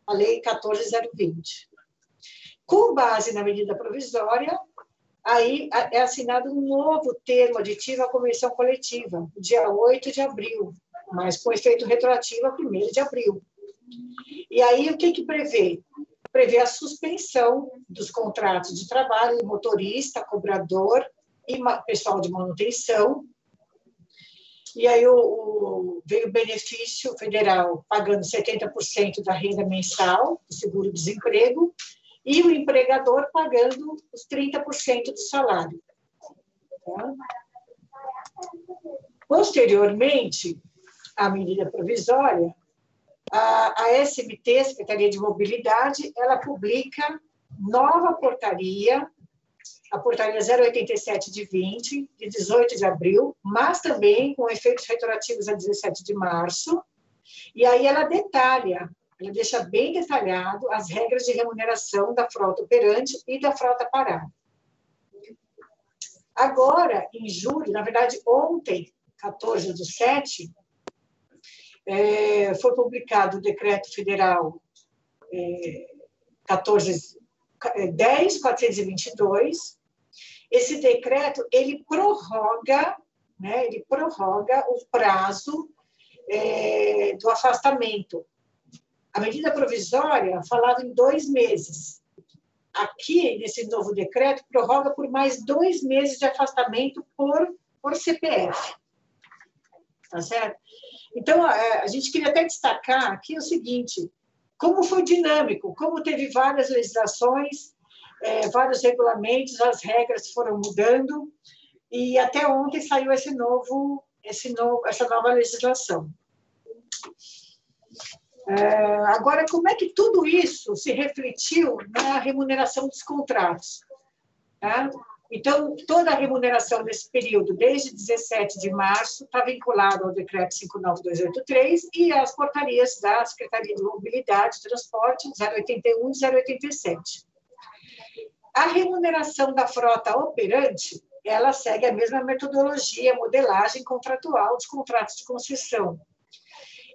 a Lei 14.020. Com base na medida provisória, aí é assinado um novo termo aditivo à convenção coletiva, dia 8 de abril, mas com efeito retroativo a 1º de abril. E aí, o que prevê? Prevê a suspensão dos contratos de trabalho, motorista, cobrador e pessoal de manutenção. E aí veio o benefício federal pagando 70% da renda mensal do seguro-desemprego e o empregador pagando os 30% do salário. Tá? Posteriormente, à medida provisória, a SMT, Secretaria de Mobilidade, ela publica nova portaria, a portaria 087 de 20, de 18 de abril, mas também com efeitos retroativos a 17 de março, e aí ela detalha, ela deixa bem detalhado as regras de remuneração da frota operante e da frota parada. Agora, em julho, na verdade, ontem, 14/7, foi publicado o Decreto Federal 10.422. Esse decreto, ele prorroga o prazo do afastamento. A medida provisória falava em 2 meses. Aqui, nesse novo decreto, prorroga por mais 2 meses de afastamento por CPF. Tá certo? Então, a gente queria até destacar aqui o seguinte, como foi dinâmico, como teve várias legislações, vários regulamentos, as regras foram mudando, e até ontem saiu essa nova legislação. Agora, como é que tudo isso se refletiu na remuneração dos contratos? Tá? Então, toda a remuneração nesse período, desde 17 de março, está vinculada ao Decreto 59283 e às portarias da Secretaria de Mobilidade e Transporte, 081 e 087. A remuneração da frota operante, ela segue a mesma metodologia, modelagem contratual dos contratos de concessão.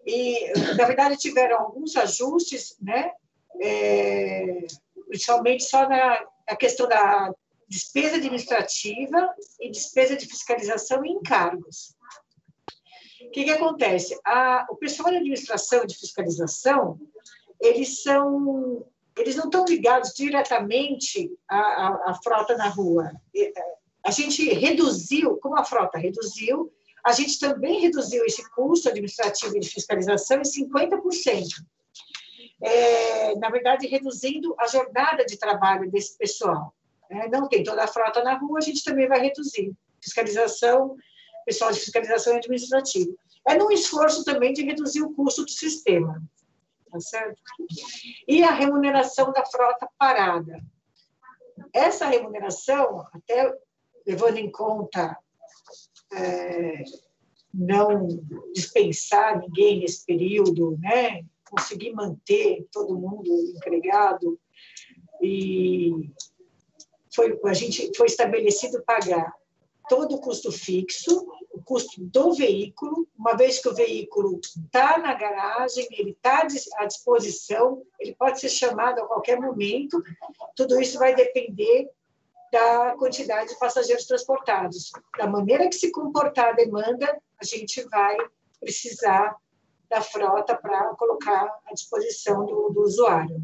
E, na verdade, tiveram alguns ajustes, né? Principalmente só na questão da despesa administrativa e despesa de fiscalização e encargos. O que acontece? O pessoal de administração e de fiscalização, eles não estão ligados diretamente à frota na rua. A gente reduziu, como a frota reduziu, a gente também reduziu esse custo administrativo e de fiscalização em 50%. Na verdade, reduzindo a jornada de trabalho desse pessoal. Não tem toda a frota na rua, a gente também vai reduzir. Fiscalização, pessoal de fiscalização administrativa. Num esforço também de reduzir o custo do sistema. Tá certo? E a remuneração da frota parada. Essa remuneração, até levando em conta não dispensar ninguém nesse período, né? Conseguir manter todo mundo empregado, e foi estabelecido pagar todo o custo fixo, o custo do veículo, uma vez que o veículo está na garagem, ele está à disposição, ele pode ser chamado a qualquer momento, tudo isso vai depender da quantidade de passageiros transportados. Da maneira que se comportar a demanda, a gente vai precisar da frota para colocar à disposição do usuário.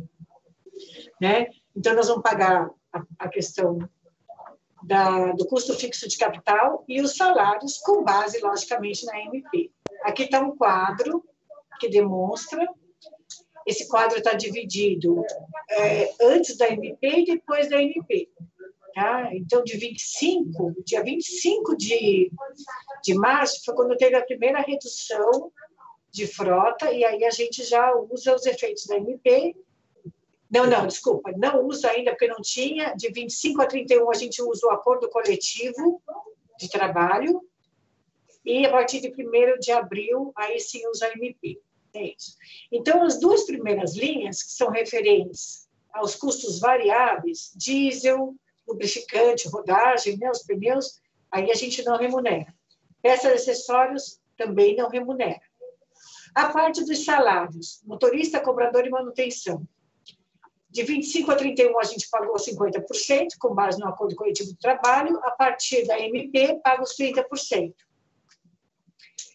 Né? Então, nós vamos pagar a questão do custo fixo de capital e os salários com base, logicamente, na MP. Aqui está um quadro que demonstra, esse quadro está dividido antes da MP e depois da MP. Tá? Então, dia 25 de março, foi quando teve a primeira redução de frota, e aí a gente já usa os efeitos da MP. Desculpa, não usa ainda, porque não tinha. De 25 a 31, a gente usa o acordo coletivo de trabalho, e a partir de 1º de abril, aí sim usa a MP. É isso. Então, as duas primeiras linhas, que são referentes aos custos variáveis, diesel, lubrificante, rodagem, né, os pneus, aí a gente não remunera. Peças e acessórios também não remunera. A parte dos salários, motorista, cobrador e manutenção. De 25 a 31, a gente pagou 50%, com base no acordo coletivo de trabalho. A partir da MP, paga os 30%.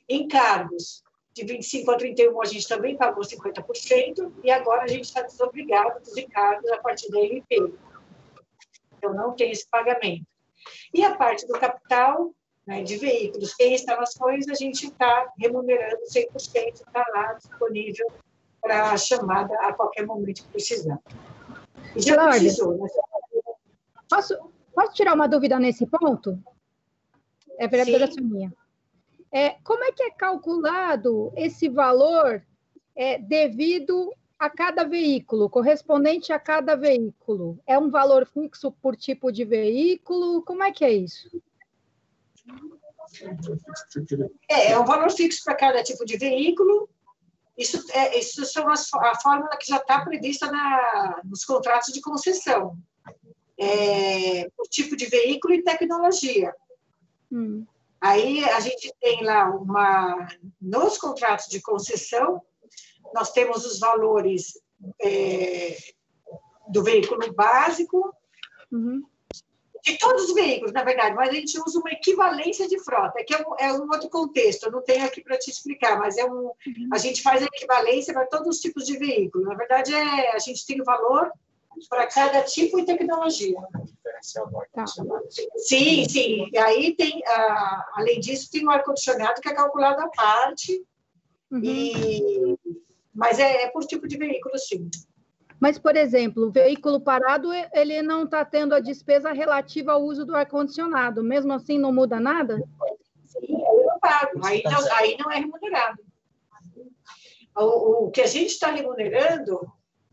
Encargos, de 25 a 31, a gente também pagou 50%, e agora a gente está desobrigado dos encargos a partir da MP. Então, não tem esse pagamento. E a parte do capital, né, de veículos e instalações, a gente está remunerando 100%, está lá disponível para a chamada a qualquer momento que precisar. E já precisou, né? Posso tirar uma dúvida nesse ponto? É vereadora Soninha. Como é que é calculado esse valor devido a cada veículo, correspondente a cada veículo? É um valor fixo por tipo de veículo? Como é que é isso? É um valor fixo para cada tipo de veículo. Isso são a fórmula que já está prevista nos contratos de concessão. O tipo de veículo e tecnologia. Aí a gente tem lá nos contratos de concessão, nós temos os valores do veículo básico, de todos os veículos, na verdade, mas a gente usa uma equivalência de frota, que é um outro contexto, eu não tenho aqui para te explicar, mas a gente faz a equivalência para todos os tipos de veículo. Na verdade, a gente tem o valor para cada tipo e tecnologia. Sim. E aí tem, além disso, tem o ar-condicionado que é calculado à parte, mas é por tipo de veículo, sim. Mas, por exemplo, o veículo parado, ele não está tendo a despesa relativa ao uso do ar-condicionado. Mesmo assim, não muda nada? Sim, eu não pago. Aí não é remunerado. O que a gente está remunerando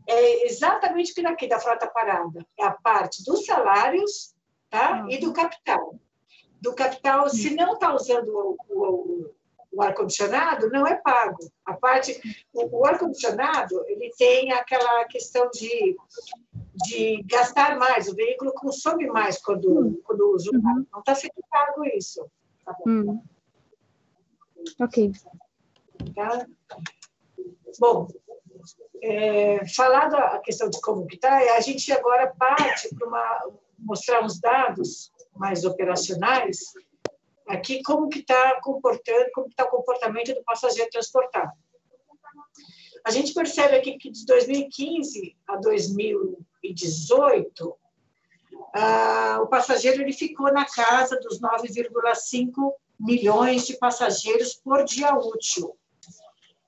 é exatamente o que daqui da frota parada. É a parte dos salários, tá? E do capital. Do capital, se não está usando o ar-condicionado, não é pago. O ar-condicionado, ele tem aquela questão de gastar mais, o veículo consome mais quando usa o ar. Não está sendo pago isso. Tá bom? Ok. Tá? Bom, falando a questão de como que está, a gente agora parte para mostrar uns dados mais operacionais aqui como que está comportando, como está o comportamento do passageiro transportado. A gente percebe aqui que de 2015 a 2018, o passageiro ele ficou na casa dos 9,5 milhões de passageiros por dia útil.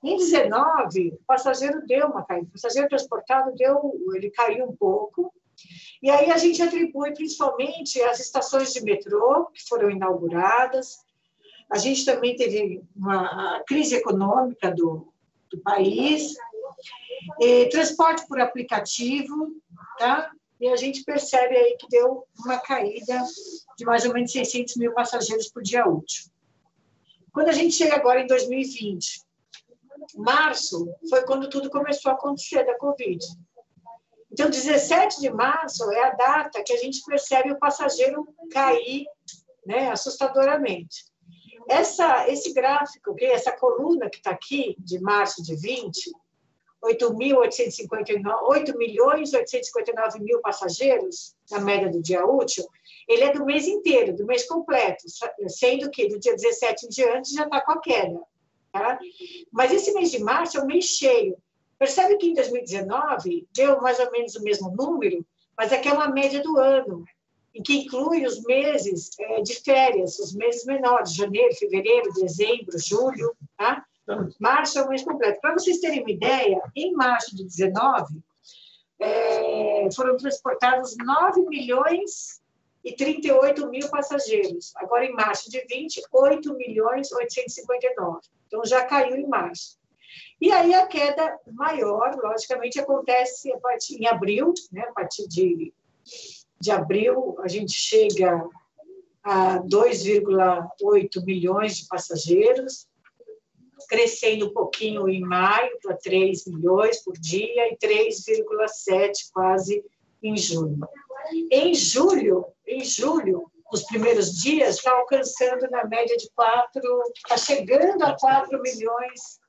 Em 19, o passageiro deu uma caída, o passageiro transportado ele caiu um pouco, e aí a gente atribui principalmente as estações de metrô que foram inauguradas. A gente também teve uma crise econômica do país, e transporte por aplicativo, tá? E a gente percebe aí que deu uma caída de mais ou menos 600 mil passageiros por dia útil. Quando a gente chega agora em 2020, março foi quando tudo começou a acontecer da Covid. Então, 17 de março é a data que a gente percebe o passageiro cair, né, assustadoramente. Esse gráfico, essa coluna que está aqui, de março de 20, 8.859 mil passageiros, na média do dia útil, ele é do mês inteiro, do mês completo, sendo que do dia 17 em diante já está com a queda. Tá? Mas esse mês de março é um mês cheio. Percebe que em 2019 deu mais ou menos o mesmo número, mas aqui é uma média do ano, em que inclui os meses de férias, os meses menores, janeiro, fevereiro, dezembro, julho, tá? Março é o mês completo. Para vocês terem uma ideia, em março de 19, foram transportados 9 milhões e 38 mil passageiros. Agora, em março de 20, 8 milhões 859. Então, já caiu em março. E aí, a queda maior, logicamente, acontece em abril, né? A partir de abril, a gente chega a 2,8 milhões de passageiros, crescendo um pouquinho em maio para 3 milhões por dia e 3,7 quase em junho. Em julho, nos primeiros dias, está alcançando na média de 4, está chegando a 4 milhões,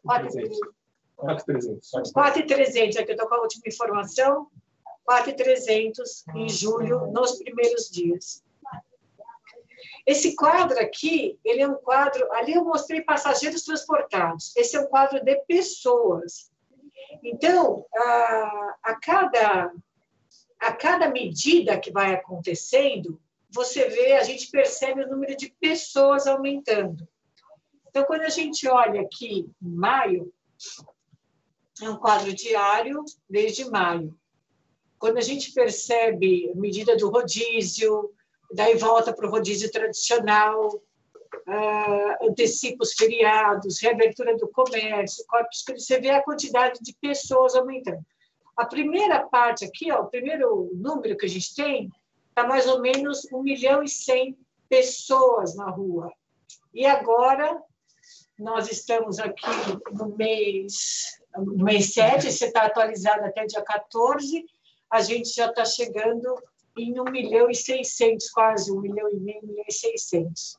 4.300, aqui eu estou com a última informação, 4.300 em julho, nos primeiros dias. Esse quadro aqui, ele é um quadro, ali eu mostrei passageiros transportados, esse é um quadro de pessoas. Então, a cada medida que vai acontecendo, você vê, a gente percebe o número de pessoas aumentando. Então, quando a gente olha aqui em maio, é um quadro diário desde maio. Quando a gente percebe a medida do rodízio, daí volta para o rodízio tradicional, antecipa os feriados, reabertura do comércio, Corpus Christi, você vê a quantidade de pessoas aumentando. A primeira parte aqui, ó, o primeiro número que a gente tem, está mais ou menos 1.100.000 pessoas na rua. E agora, nós estamos aqui no mês 7, você está atualizado até dia 14, a gente já está chegando em 1.600.000, quase 1,5 milhão, 1.600.000.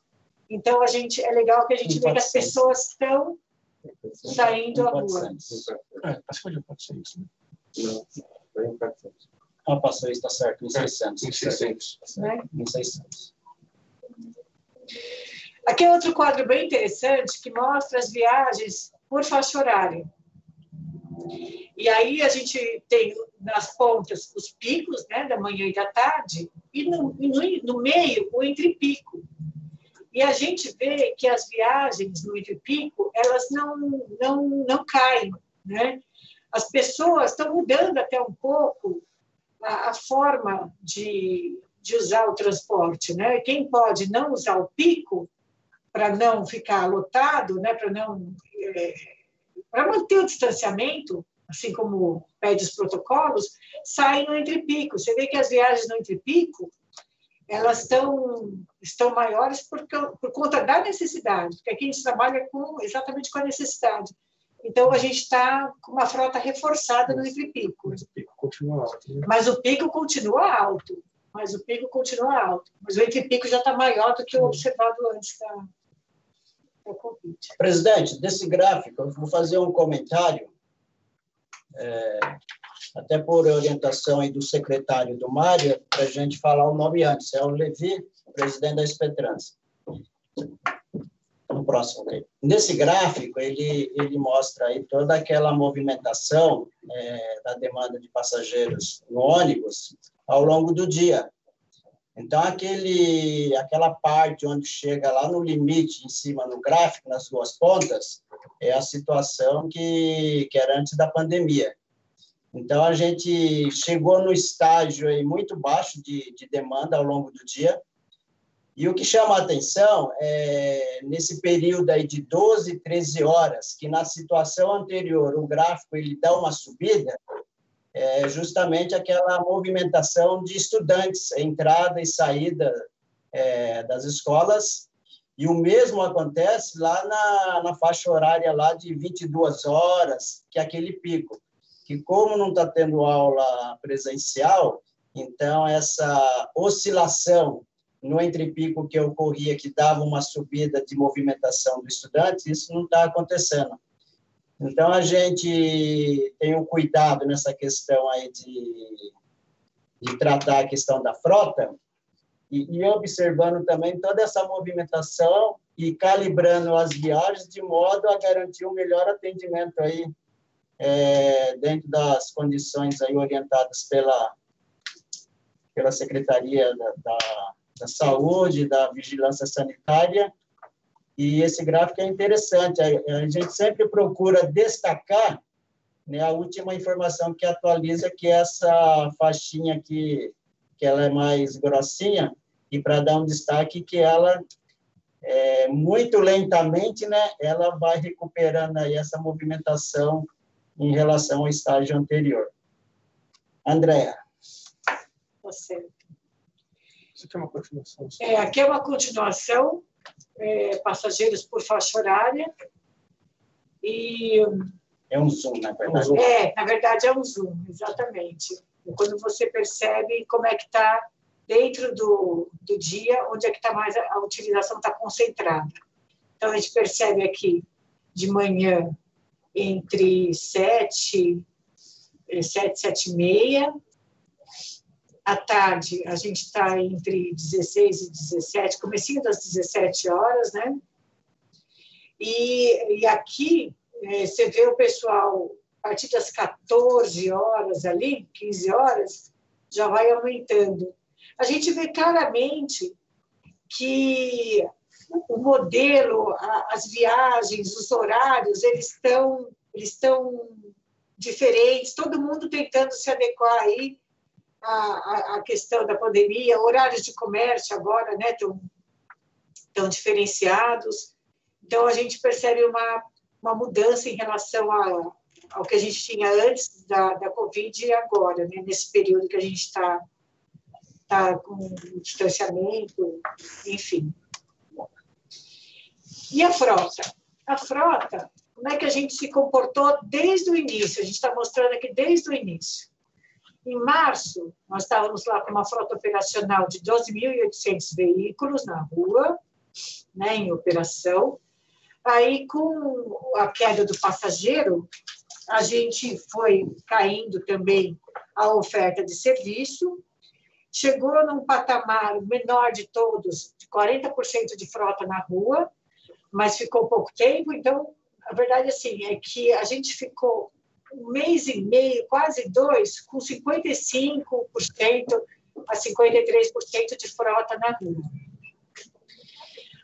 Então, é legal que a gente vê que as pessoas estão saindo à rua. Acho que pode ser isso, né? Não, foi em 400. Passou isso, está certo, em 600. Em 600. Né? Em 600. Aqui é outro quadro bem interessante que mostra as viagens por faixa horária. E aí a gente tem nas pontas os picos, né, da manhã e da tarde, e no meio o entrepico. E a gente vê que as viagens no entrepico, elas não caem, né? As pessoas estão mudando até um pouco a forma de usar o transporte, né? Quem pode não usar o pico para não ficar lotado, né? Para manter o distanciamento, assim como pede os protocolos, saem no entrepico. Você vê que as viagens no entrepico, elas estão maiores por conta da necessidade, porque aqui a gente trabalha exatamente com a necessidade. Então, a gente está com uma frota reforçada no entrepico. Mas o pico continua alto. Né? Mas o pico continua alto. Mas o entrepico já está maior do que o observado antes da Covid. Presidente, desse gráfico, eu vou fazer um comentário, até por orientação aí do secretário do Mário, para a gente falar o nome antes. É o Levi, presidente da Espetrans. Então, próximo aí. Nesse gráfico, ele mostra aí toda aquela movimentação da demanda de passageiros no ônibus ao longo do dia. Então, aquela parte onde chega lá no limite, em cima no gráfico, nas duas pontas, é a situação que era antes da pandemia. Então, a gente chegou no estágio aí muito baixo de demanda ao longo do dia. E o que chama a atenção é, nesse período aí de 12, 13 horas, que na situação anterior o gráfico ele dá uma subida, é justamente aquela movimentação de estudantes, entrada e saída das escolas, e o mesmo acontece lá na faixa horária lá de 22 horas, que é aquele pico, que como não está tendo aula presencial, então essa oscilação no entrepico que ocorria, que dava uma subida de movimentação do estudante, isso não está acontecendo. Então, a gente tem um cuidado nessa questão aí de tratar a questão da frota e observando também toda essa movimentação e calibrando as viagens de modo a garantir um melhor atendimento aí dentro das condições aí orientadas pela Secretaria da Saúde, da Vigilância Sanitária. E esse gráfico é interessante, a gente sempre procura destacar, né, a última informação que atualiza, que é essa faixinha aqui, que ela é mais grossinha, e para dar um destaque que ela, muito lentamente, né, ela vai recuperando aí essa movimentação em relação ao estágio anterior. Andréa. Você. Isso aqui é uma continuação. Aqui é uma continuação, passageiros por faixa horária, e... É um zoom, na verdade. Na verdade é um zoom, exatamente. Quando você percebe como é que está dentro do dia, onde é que está mais a utilização está concentrada. Então, a gente percebe aqui, de manhã, entre 7 e 7h30, à tarde, a gente está entre 16 e 17, comecinho das 17 horas, né? E aqui, você vê o pessoal, a partir das 14 horas ali, 15 horas, já vai aumentando. A gente vê claramente que o modelo, as viagens, os horários, eles estão diferentes, todo mundo tentando se adequar aí a questão da pandemia, horários de comércio agora, né, tão diferenciados. Então, a gente percebe uma mudança em relação ao que a gente tinha antes da Covid e agora, né, nesse período que a gente está com distanciamento, enfim. E a frota? A frota, como é que a gente se comportou desde o início? A gente está mostrando aqui desde o início. Em março, nós estávamos lá com uma frota operacional de 12.800 veículos na rua, né, em operação. Aí, com a queda do passageiro, a gente foi caindo também a oferta de serviço, chegou num patamar menor de todos, de 40% de frota na rua, mas ficou pouco tempo. Então, a verdade assim, é que a gente ficou 1 mês e meio, quase 2, com 55% a 53% de frota na rua.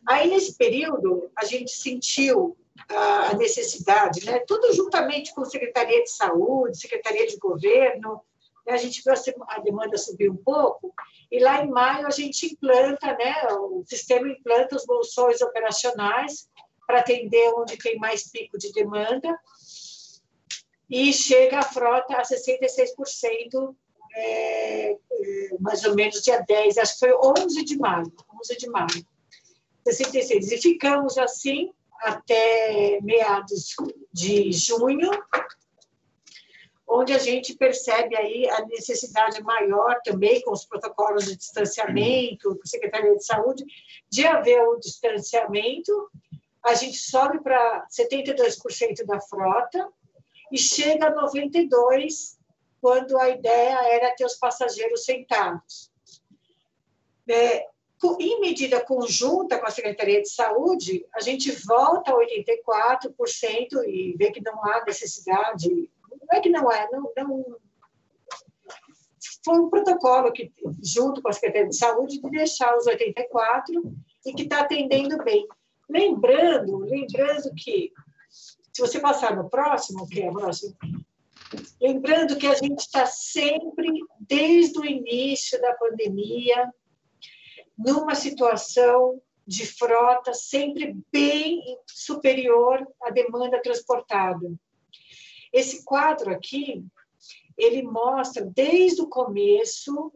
Aí, nesse período, a gente sentiu a necessidade, né, tudo juntamente com a Secretaria de Saúde, Secretaria de Governo, né, a gente viu a demanda subir um pouco, e lá em maio a gente implanta, né, o sistema implanta os bolsões operacionais para atender onde tem mais pico de demanda, e chega a frota a 66%, mais ou menos dia 10, acho que foi 11 de maio, 66. E ficamos assim até meados de junho, onde a gente percebe aí a necessidade maior também, com os protocolos de distanciamento, com a Secretaria de Saúde, de haver o distanciamento. A gente sobe para 72% da frota, e chega a 92%, quando a ideia era ter os passageiros sentados. Em medida conjunta com a Secretaria de Saúde, a gente volta a 84% e vê que não há necessidade. Não é que não é, não foi um protocolo que, junto com a Secretaria de Saúde, de deixar os 84% e que está atendendo bem. Lembrando que, se você passar no próximo, que é o próximo, lembrando que a gente está sempre, desde o início da pandemia, numa situação de frota sempre bem superior à demanda transportada. Esse quadro aqui, ele mostra desde o começo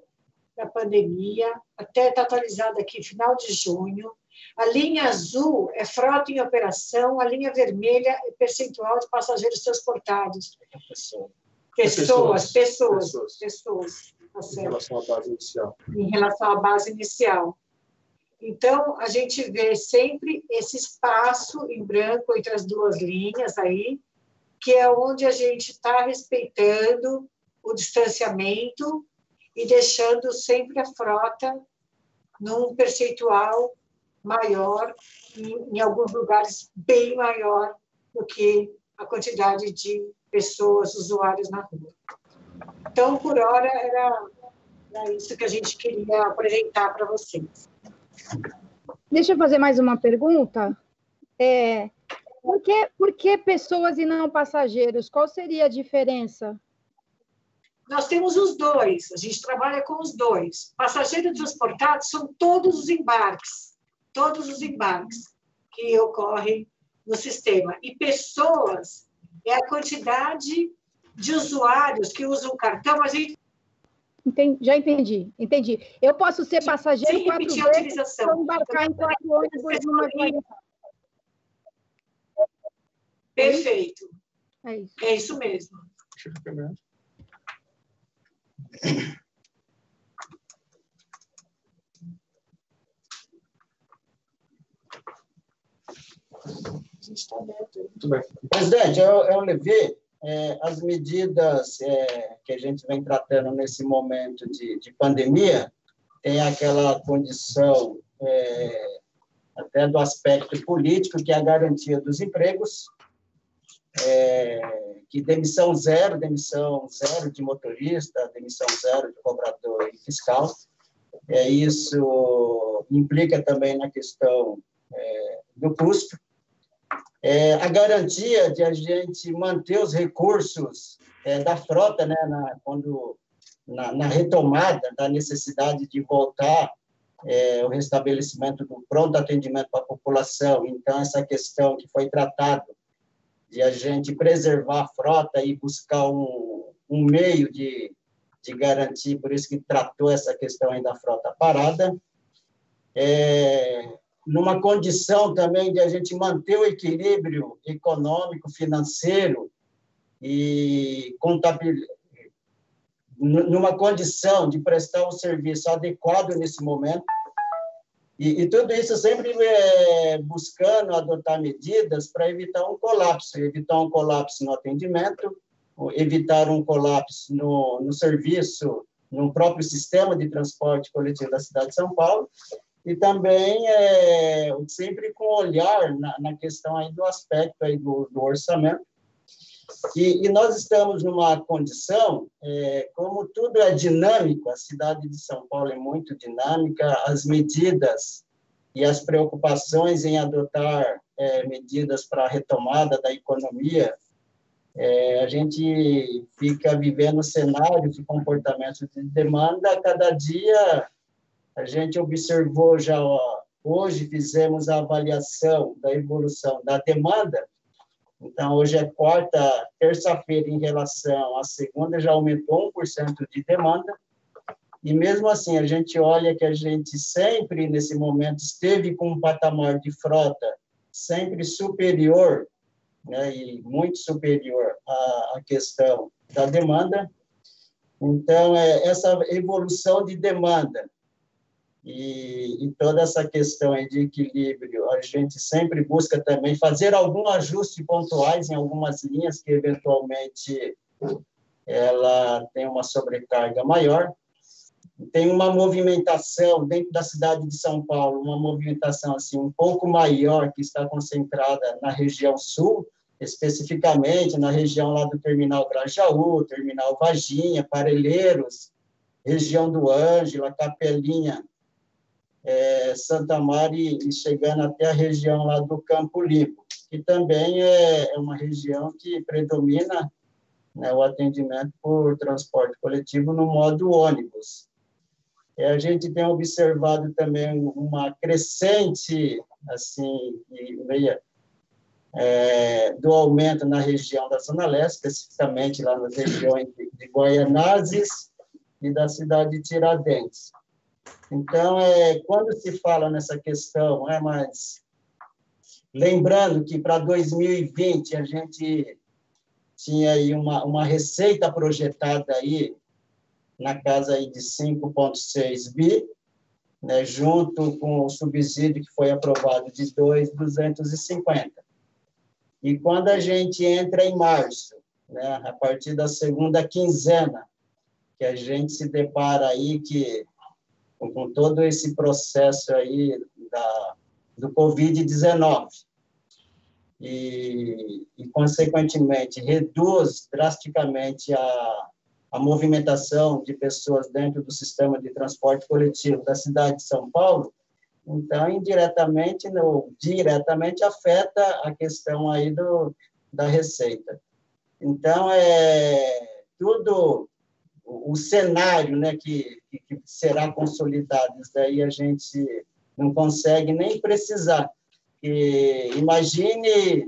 da pandemia, até está atualizado aqui, final de junho. A linha azul é frota em operação, a linha vermelha é percentual de passageiros transportados. Pessoas. Em relação à base inicial. Em relação à base inicial. Então, a gente vê sempre esse espaço em branco entre as duas linhas aí, que é onde a gente está respeitando o distanciamento e deixando sempre a frota num percentual maior, em alguns lugares bem maior do que a quantidade de pessoas, usuários na rua. Então, por hora, era isso que a gente queria apresentar para vocês. Deixa eu fazer mais uma pergunta. Por que pessoas e não passageiros? Qual seria a diferença? Nós temos os dois, a gente trabalha com os dois. Passageiros transportados são todos os embarques que ocorrem no sistema. E pessoas é a quantidade de usuários que usam o cartão, mas a gente... Já entendi. Eu posso ser passageiro sem 4 repetir vezes, a utilização. embarcar em 4 ônibus numa viagem. Perfeito. É isso. É isso mesmo. Presidente, eu levei as medidas que a gente vem tratando nesse momento de pandemia, tem aquela condição até do aspecto político, que é a garantia dos empregos, que demissão zero de motorista, demissão zero de cobrador e fiscal. Isso implica também na questão do custo. A garantia de a gente manter os recursos da frota, né, na retomada da necessidade de voltar o restabelecimento do pronto atendimento para a população. Então, essa questão que foi tratada de a gente preservar a frota e buscar um meio de garantir, por isso que tratou essa questão aí da frota parada, numa condição também de a gente manter o equilíbrio econômico, financeiro e numa condição de prestar um serviço adequado nesse momento. E tudo isso sempre buscando adotar medidas para evitar um colapso no atendimento, evitar um colapso no serviço, no próprio sistema de transporte coletivo da cidade de São Paulo, e também sempre com olhar na questão aí do aspecto aí do orçamento. E nós estamos numa condição, como tudo é dinâmico, a cidade de São Paulo é muito dinâmica, as medidas e as preocupações em adotar medidas para a retomada da economia, a gente fica vivendo cenários de comportamentos de demanda. A cada dia, a gente observou já, hoje fizemos a avaliação da evolução da demanda. Então, hoje é terça-feira, em relação à segunda, já aumentou 1% de demanda. E, mesmo assim, a gente olha que a gente sempre, nesse momento, esteve com um patamar de frota sempre superior, né, e muito superior à questão da demanda. Então, essa evolução de demanda e toda essa questão aí de equilíbrio, a gente sempre busca também fazer algum ajuste pontuais em algumas linhas que, eventualmente, ela tem uma sobrecarga maior. tem uma movimentação dentro da cidade de São Paulo, uma movimentação assim um pouco maior, que está concentrada na região sul, especificamente na região lá do Terminal Grajaú, Terminal Varginha, Parelheiros, região do Ângela, Capelinha, Santa Maria e chegando até a região lá do Campo Limpo, que também é uma região que predomina, né, o atendimento por transporte coletivo no modo ônibus. A gente tem observado também uma crescente, assim, do aumento na região da Zona Leste, especificamente lá nas regiões de Guaianazes e da cidade de Tiradentes. Então, quando se fala nessa questão, mas lembrando que para 2020 a gente tinha aí uma receita projetada aí na casa aí de 5,6 bi, né, junto com o subsídio que foi aprovado de 2.250. E quando a gente entra em março, né, a partir da segunda quinzena, que a gente se depara aí com todo esse processo aí do Covid-19 e, consequentemente, reduz drasticamente a movimentação de pessoas dentro do sistema de transporte coletivo da cidade de São Paulo, então, indiretamente ou diretamente afeta a questão aí da receita. Então, tudo o cenário, né, que será consolidado, isso daí a gente não consegue nem precisar. Imagine a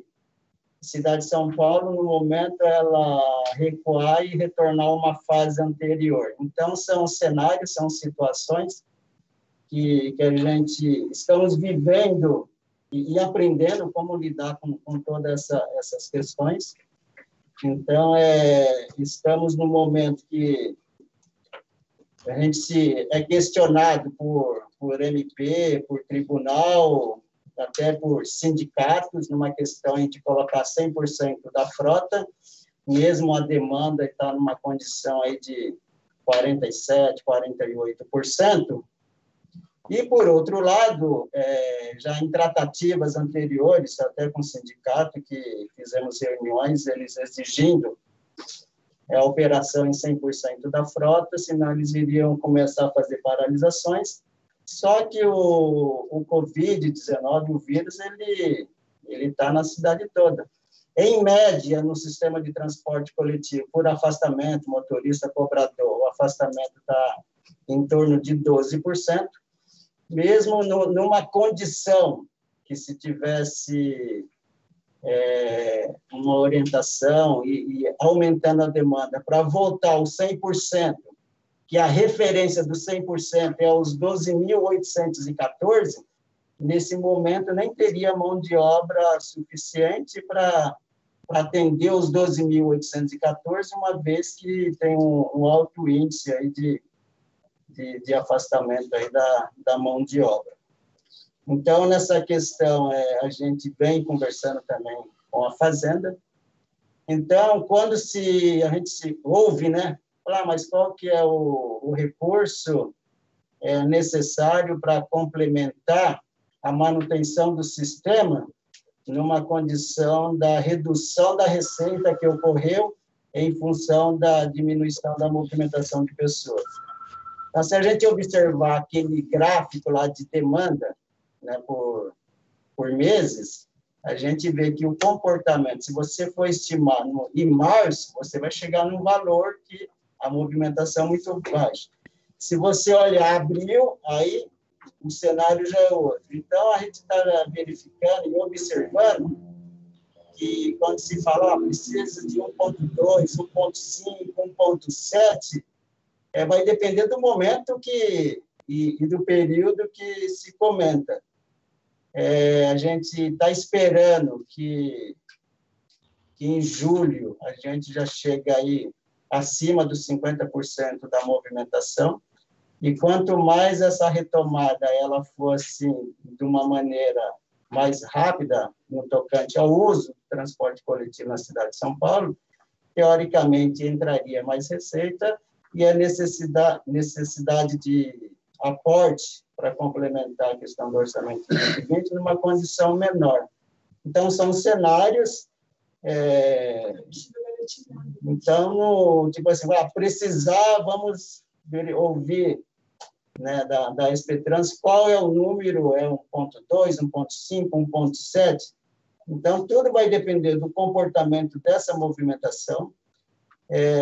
cidade de São Paulo, no momento, ela recuar e retornar a uma fase anterior. Então, são cenários, são situações que a gente estamos vivendo e aprendendo como lidar com todas essas questões. Então, estamos no momento que a gente é questionado por MP, por tribunal, até por sindicatos, numa questão de colocar 100% da frota, mesmo a demanda está numa condição aí de 47%, 48%. E, por outro lado, já em tratativas anteriores, até com o sindicato, que fizemos reuniões, eles exigindo a operação em 100% da frota, senão eles iriam começar a fazer paralisações. Só que o Covid-19, o vírus, ele está na cidade toda. Em média, no sistema de transporte coletivo, por afastamento, motorista, cobrador, o afastamento está em torno de 12%. Mesmo numa condição que se tivesse uma orientação e aumentando a demanda para voltar aos 100%, que a referência do 100% é os 12.814, nesse momento nem teria mão de obra suficiente para atender os 12.814, uma vez que tem um alto índice aí de afastamento aí da mão de obra. Então, nessa questão, a gente vem conversando também com a Fazenda. Então, quando a gente se ouve, né, mas qual que é o recurso necessário para complementar a manutenção do sistema numa condição da redução da receita que ocorreu em função da diminuição da movimentação de pessoas? Então, se a gente observar aquele gráfico lá de demanda, né, por meses, a gente vê que o comportamento, se você for estimar em março, você vai chegar num valor que a movimentação é muito baixa. Se você olhar abril, aí o cenário já é outro. Então, a gente está verificando e observando que quando se fala precisa de 1,2, 1,5, 1,7, vai depender do momento e do período que se comenta. A gente está esperando que em julho a gente já chega aí acima dos 50% da movimentação, e quanto mais essa retomada ela fosse de uma maneira mais rápida no tocante ao uso do transporte coletivo na cidade de São Paulo, teoricamente entraria mais receita e a necessidade de aporte para complementar a questão do orçamento de 2020 numa condição menor. Então, são cenários... Então, tipo assim, precisar, vamos ouvir, né, da SP-Trans qual é o número, é 1.2, 1.5, 1.7. Então, tudo vai depender do comportamento dessa movimentação.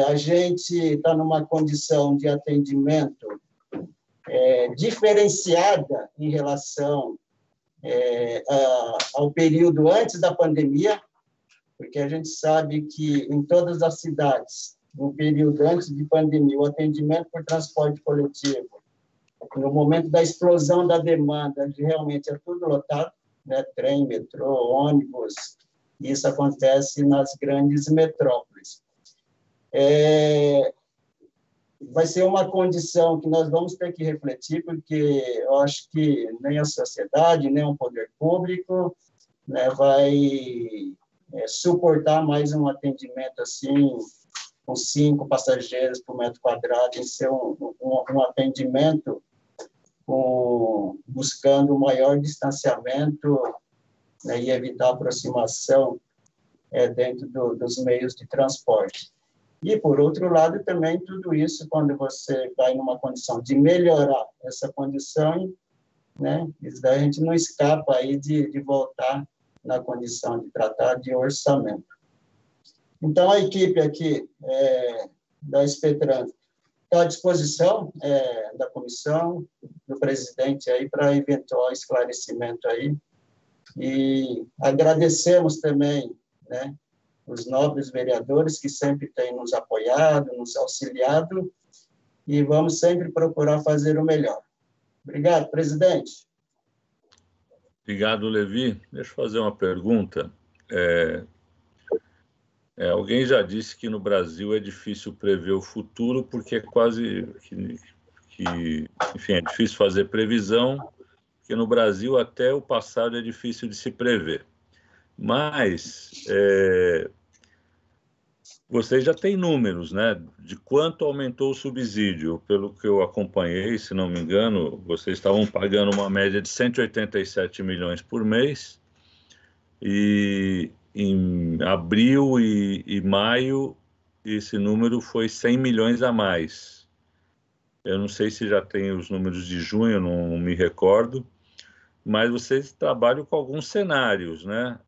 A gente está numa condição de atendimento diferenciada em relação ao período antes da pandemia, porque a gente sabe que em todas as cidades, no período antes de pandemia, o atendimento por transporte coletivo, no momento da explosão da demanda, realmente é tudo lotado, né? Trem, metrô, ônibus, isso acontece nas grandes metrópoles. Vai ser uma condição que nós vamos ter que refletir, porque eu acho que nem a sociedade, nem o poder público, né, vai suportar mais um atendimento assim, com 5 passageiros por metro quadrado, em ser um atendimento buscando maior distanciamento, né, e evitar aproximação dentro dos meios de transporte. E, por outro lado, também tudo isso, quando você vai numa condição de melhorar essa condição, né, isso daí a gente não escapa aí de voltar na condição de tratar de orçamento. Então, a equipe aqui da SP-Trans está à disposição da comissão, do presidente aí, para eventual esclarecimento aí. E agradecemos também, né, os nobres vereadores que sempre têm nos apoiado, nos auxiliado, e vamos sempre procurar fazer o melhor. Obrigado, presidente. Obrigado, Levi. Deixa eu fazer uma pergunta. Alguém já disse que no Brasil é difícil prever o futuro, porque é quase enfim, é difícil fazer previsão, porque no Brasil até o passado é difícil de se prever. Mas vocês já têm números, né, de quanto aumentou o subsídio. Pelo que eu acompanhei, se não me engano, vocês estavam pagando uma média de 187 milhões por mês, e em abril e maio esse número foi 100 milhões a mais. Eu não sei se já tem os números de junho, não me recordo, mas vocês trabalham com alguns cenários, né?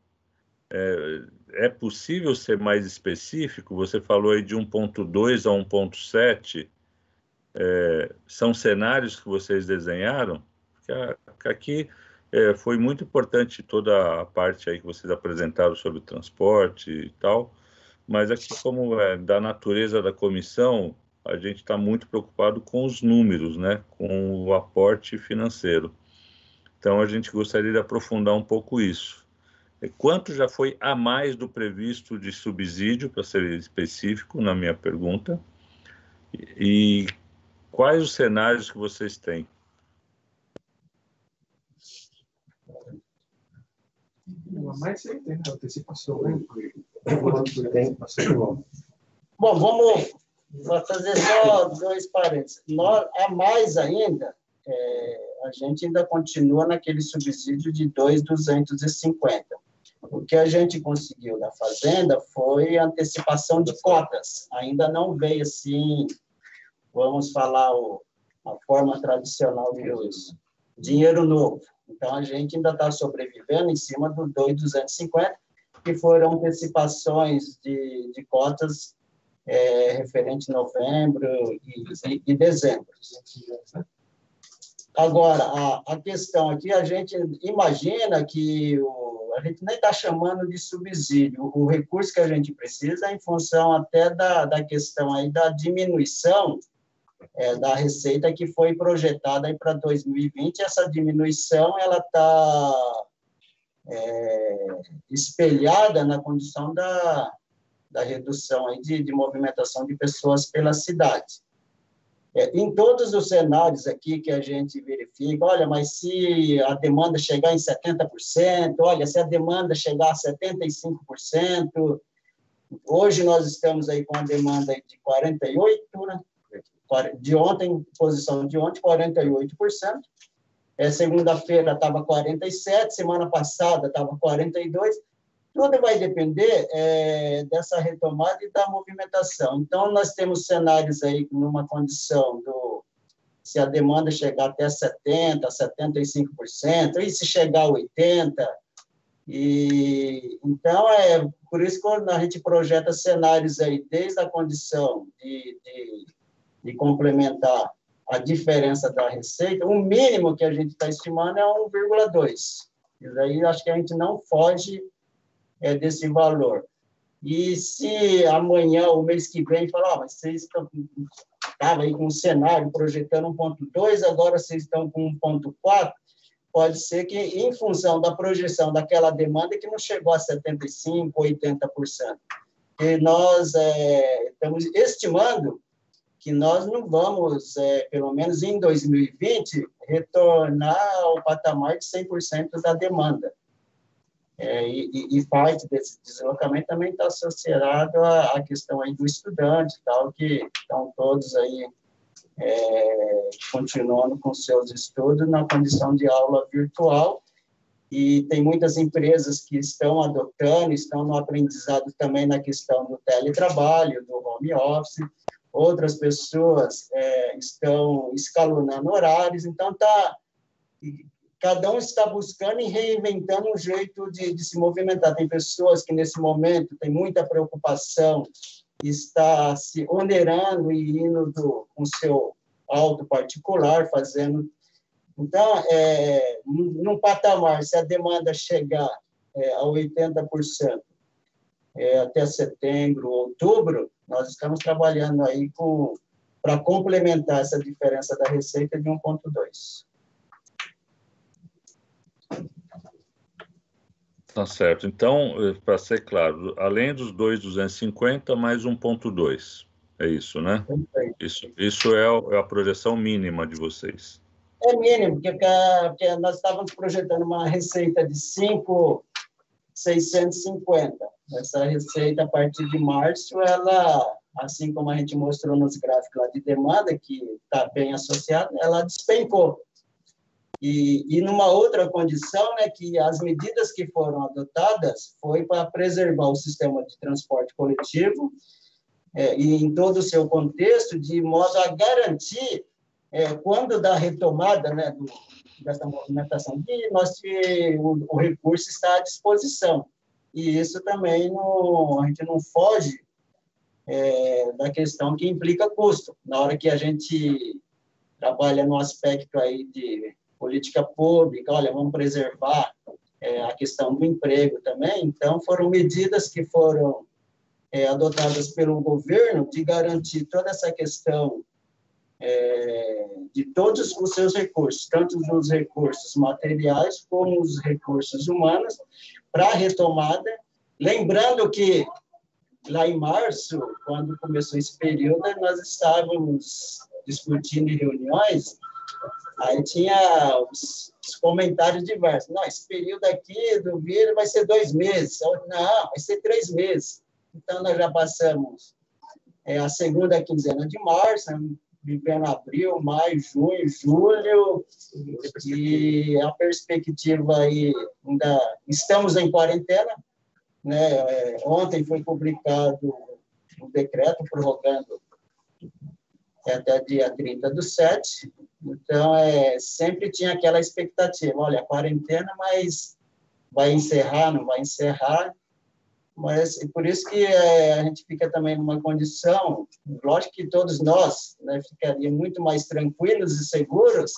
É possível ser mais específico? Você falou aí de 1.2 a 1.7. São cenários que vocês desenharam? Porque aqui foi muito importante toda a parte aí que vocês apresentaram sobre o transporte e tal, mas aqui, como da natureza da comissão, a gente está muito preocupado com os números, né? Com o aporte financeiro. Então, a gente gostaria de aprofundar um pouco isso. Quanto já foi a mais do previsto de subsídio, para ser específico na minha pergunta, e quais os cenários que vocês têm? A mais você tem, antecipação, né? Bom, vamos fazer só 2 parênteses. A mais ainda, a gente ainda continua naquele subsídio de 2.250. O que a gente conseguiu na Fazenda foi antecipação de cotas. Ainda não veio assim, vamos falar, a forma tradicional de uso. Dinheiro novo. Então, a gente ainda está sobrevivendo em cima do 2.250, que foram antecipações de cotas referente a novembro e dezembro. Agora, a questão aqui, a gente imagina que a gente nem está chamando de subsídio. O recurso que a gente precisa é em função até da questão aí da diminuição da receita que foi projetada aí para 2020. Essa diminuição ela está espelhada na condição da redução aí de movimentação de pessoas pela cidade. Em todos os cenários aqui que a gente verifica, olha, mas se a demanda chegar em 70%, olha, se a demanda chegar a 75%, hoje nós estamos aí com a demanda de 48%, né? de ontem, posição de ontem, 48%. Segunda-feira estava 47%, semana passada estava 42%. Tudo vai depender dessa retomada e da movimentação. Então, nós temos cenários aí numa condição se a demanda chegar até 70%, 75%, e se chegar a 80%. Então, por isso que quando a gente projeta cenários aí, desde a condição de complementar a diferença da receita, o mínimo que a gente está estimando é 1,2. Isso aí, acho que a gente não foge desse valor. E se amanhã, o mês que vem, falar, mas vocês estavam aí com um cenário projetando 1,2, agora vocês estão com 1,4, pode ser que, em função da projeção daquela demanda, que não chegou a 75%, 80%. E nós estamos estimando que nós não vamos, pelo menos em 2020, retornar ao patamar de 100% da demanda. E parte desse deslocamento também está associado à questão aí do estudante, tal, que estão todos aí continuando com seus estudos na condição de aula virtual, e tem muitas empresas que estão adotando, estão no aprendizado também na questão do teletrabalho, do home office, outras pessoas estão escalonando horários, então cada um está buscando e reinventando um jeito de se movimentar. Tem pessoas que, nesse momento, têm muita preocupação, está se onerando e indo com seu auto particular, fazendo... Então, num patamar, se a demanda chegar a 80% até setembro, outubro, nós estamos trabalhando aí para complementar essa diferença da receita de 1,2. Tá certo. Então, para ser claro, além dos 2,250, mais 1,2. É isso, né? Isso é a projeção mínima de vocês. É mínimo, porque nós estávamos projetando uma receita de 5.650. Essa receita, a partir de março, ela, assim como a gente mostrou nos gráficos lá de demanda, que está bem associada, ela despencou. E numa outra condição, né, que as medidas que foram adotadas foi para preservar o sistema de transporte coletivo e em todo o seu contexto, de modo a garantir, quando da retomada, né, dessa movimentação, que o recurso está à disposição. E isso também a gente não foge da questão que implica custo. Na hora que a gente trabalha no aspecto aí de política pública, olha, vamos preservar a questão do emprego também. Então, foram medidas que foram adotadas pelo governo de garantir toda essa questão de todos os seus recursos, tanto os recursos materiais como os recursos humanos, para a retomada. Lembrando que, lá em março, quando começou esse período, nós estávamos discutindo em reuniões. Aí tinha os comentários diversos. Não, esse período aqui do vírus vai ser 2 meses. Não, vai ser 3 meses. Então, nós já passamos a segunda quinzena de março, vivendo abril, maio, junho, julho, e a perspectiva aí, ainda estamos em quarentena, né? Ontem foi publicado um decreto prorrogando até dia 30/7. Então, sempre tinha aquela expectativa, olha, a quarentena, mas vai encerrar, não vai encerrar. Mas por isso que a gente fica também numa condição, lógico que todos nós, né, ficaríamos muito mais tranquilos e seguros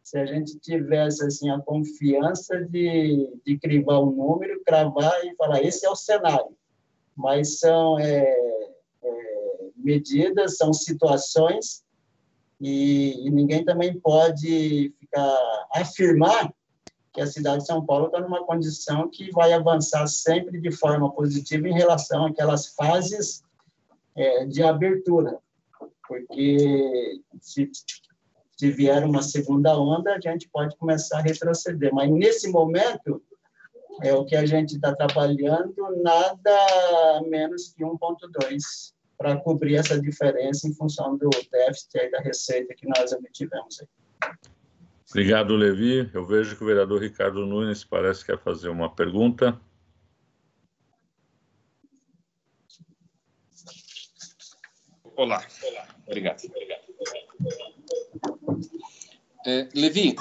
se a gente tivesse assim, a confiança de crivar um número, cravar e falar, esse é o cenário. Mas são medidas, são situações, e ninguém também pode afirmar que a cidade de São Paulo está numa condição que vai avançar sempre de forma positiva em relação àquelas fases de abertura, porque se vier uma segunda onda, a gente pode começar a retroceder. Mas, nesse momento, o que a gente está trabalhando, nada menos que 1,2 para cobrir essa diferença em função do déficit aí da receita que nós obtivemos aí. Obrigado, Levi. Eu vejo que o vereador Ricardo Nunes parece que quer fazer uma pergunta. Olá. Obrigado. Levi,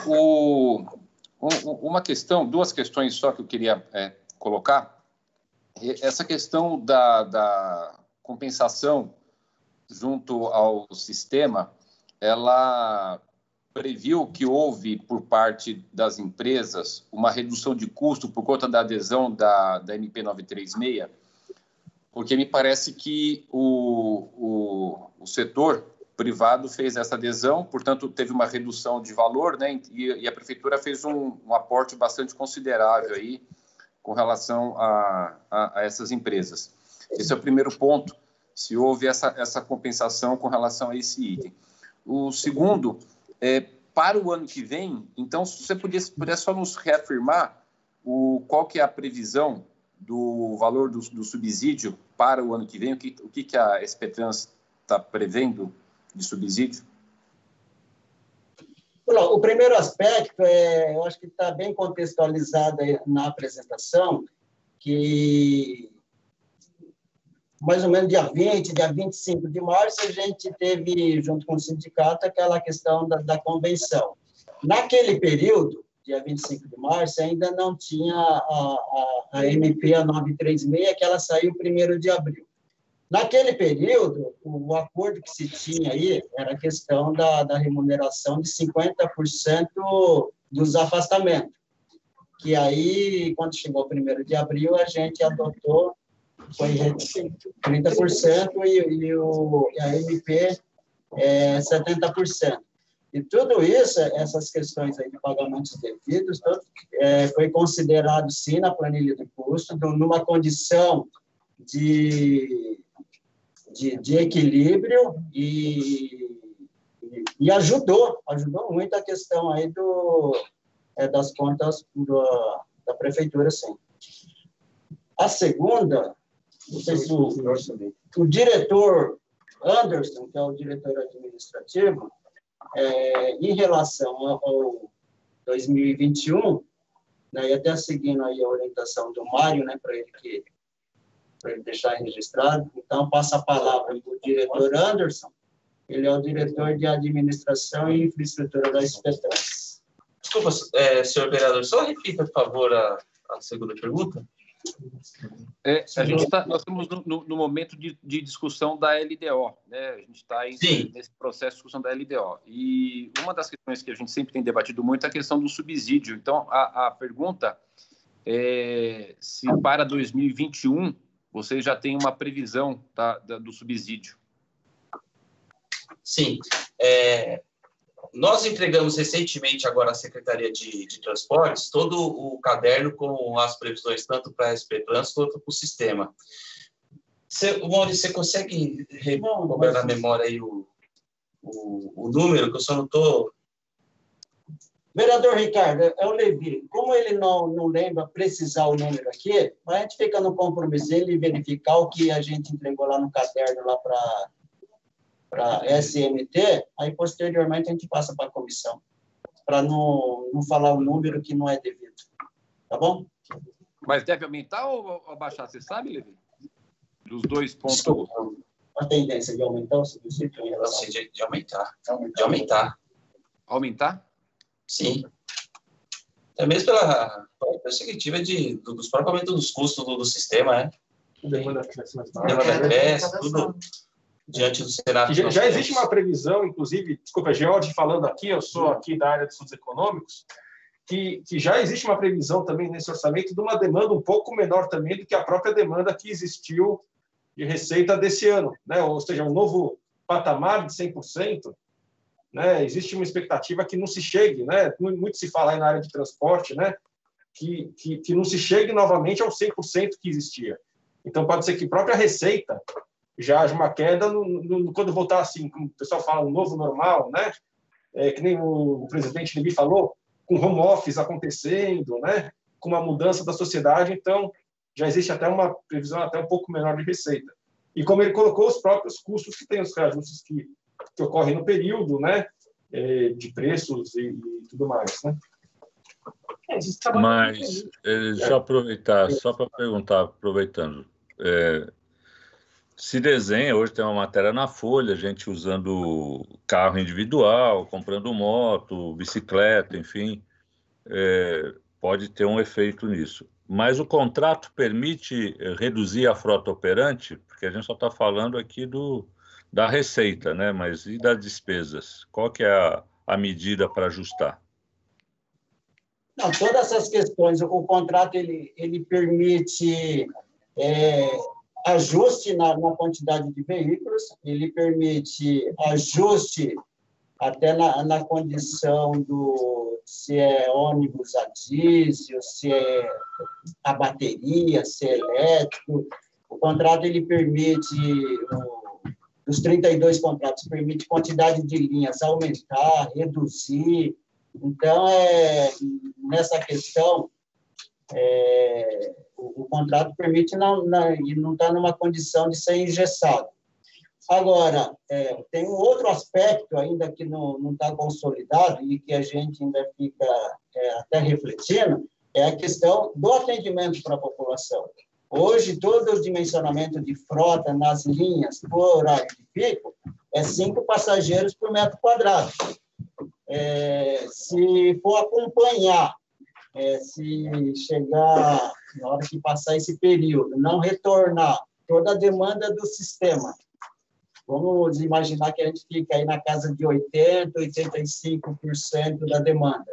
uma questão, duas questões só que eu queria colocar. Essa questão da compensação junto ao sistema, ela previu que houve, por parte das empresas, uma redução de custo por conta da adesão da MP 936, porque me parece que o setor privado fez essa adesão, portanto, teve uma redução de valor, né? E a prefeitura fez um aporte bastante considerável aí com relação a essas empresas. Esse é o primeiro ponto, se houve essa compensação com relação a esse item. O segundo, para o ano que vem, então, se você puder só nos reafirmar qual que é a previsão do valor do subsídio para o ano que vem, o que a SPTrans está prevendo de subsídio? O primeiro aspecto, eu acho que está bem contextualizado aí na apresentação, que mais ou menos dia 20, dia 25 de março, a gente teve, junto com o sindicato, aquela questão da convenção. Naquele período, dia 25 de março, ainda não tinha a MP 936, que ela saiu 1º de abril. Naquele período, o acordo que se tinha aí era a questão da remuneração de 50% dos afastamentos, que aí, quando chegou o 1º de abril, a gente adotou, foi 30% e a MP 70%. E tudo isso, essas questões aí de pagamentos devidos, foi considerado, sim, na planilha de custo, numa condição de equilíbrio e ajudou muito a questão aí das contas da prefeitura, sim. A segunda, o diretor Anderson, que é o diretor administrativo, em relação ao 2021, né, e até seguindo aí a orientação do Mário, né, para ele deixar registrado, então passa a palavra para o diretor Anderson, ele é o diretor de administração e infraestrutura da SPTrans. Desculpa, senhor vereador, só repita, por favor, a segunda pergunta. Nós estamos no momento de discussão da LDO, né? A gente está nesse processo de discussão da LDO. E uma das questões que a gente sempre tem debatido muito é a questão do subsídio. Então, a pergunta é se para 2021 vocês já têm uma previsão do subsídio. Sim. Nós entregamos recentemente agora à Secretaria de Transportes todo o caderno com as previsões tanto para a SPTrans quanto para o sistema. Maurício, você consegue recobrar na memória aí o número, que eu só não estou... Vereador Ricardo, é o Levi. Como ele não lembra precisar o número aqui, a gente fica no compromisso dele verificar o que a gente entregou lá no caderno lá para SMT, aí posteriormente a gente passa para a comissão, para não falar o número que não é devido. Tá bom? Mas deve aumentar ou abaixar? Você sabe, Levi? Dos 2 pontos. A tendência de aumentar o subsídio em relação... De aumentar. De aumentar. Aumentar? Sim. É mesmo pela perspectiva dos próprios aumentos dos custos do sistema, né? Demanda cresce mais baixo. Demanda cresce, tudo... diante do cenário. Já existe uma previsão, inclusive, desculpa, George falando aqui, eu sou aqui da área de estudos econômicos, que já existe uma previsão também nesse orçamento de uma demanda um pouco menor também do que a própria demanda que existiu de receita desse ano, né? Ou seja, um novo patamar de 100%, né? Existe uma expectativa que não se chegue, né? Muito se fala aí na área de transporte, né? Que não se chegue novamente ao 100% que existia. Então, pode ser que a própria receita já haja uma queda quando voltar assim, como o pessoal fala, um novo normal, né? Que nem o presidente Levi falou, com home office acontecendo, né? Com uma mudança da sociedade, então já existe até uma previsão até um pouco menor de receita. e como ele colocou, os próprios custos que tem, os reajustes que ocorrem no período, né, de preços e tudo mais, né? Mas, deixa eu aproveitar, só para perguntar, aproveitando, se desenha, hoje tem uma matéria na Folha, gente usando carro individual, comprando moto, bicicleta, enfim, pode ter um efeito nisso. Mas o contrato permite reduzir a frota operante? Porque a gente só está falando aqui da receita, né? Mas e das despesas? Qual que é a medida para ajustar? Não, todas essas questões, o contrato ele permite ajuste na quantidade de veículos, ele permite ajuste até na condição se é ônibus a diesel, se é a bateria, se é elétrico. O contrato ele permite, os 32 contratos, permite quantidade de linhas aumentar, reduzir. Então, nessa questão, o contrato permite não estar numa condição de ser engessado. Agora, tem um outro aspecto ainda que não está consolidado e que a gente ainda fica até refletindo, é a questão do atendimento para a população. Hoje, todo o dimensionamento de frota nas linhas por horário de pico é 5 passageiros por metro quadrado. Se for acompanhar, se chegar na hora que passar esse período, não retornar toda a demanda do sistema, vamos imaginar que a gente fica aí na casa de 80%, 85% da demanda.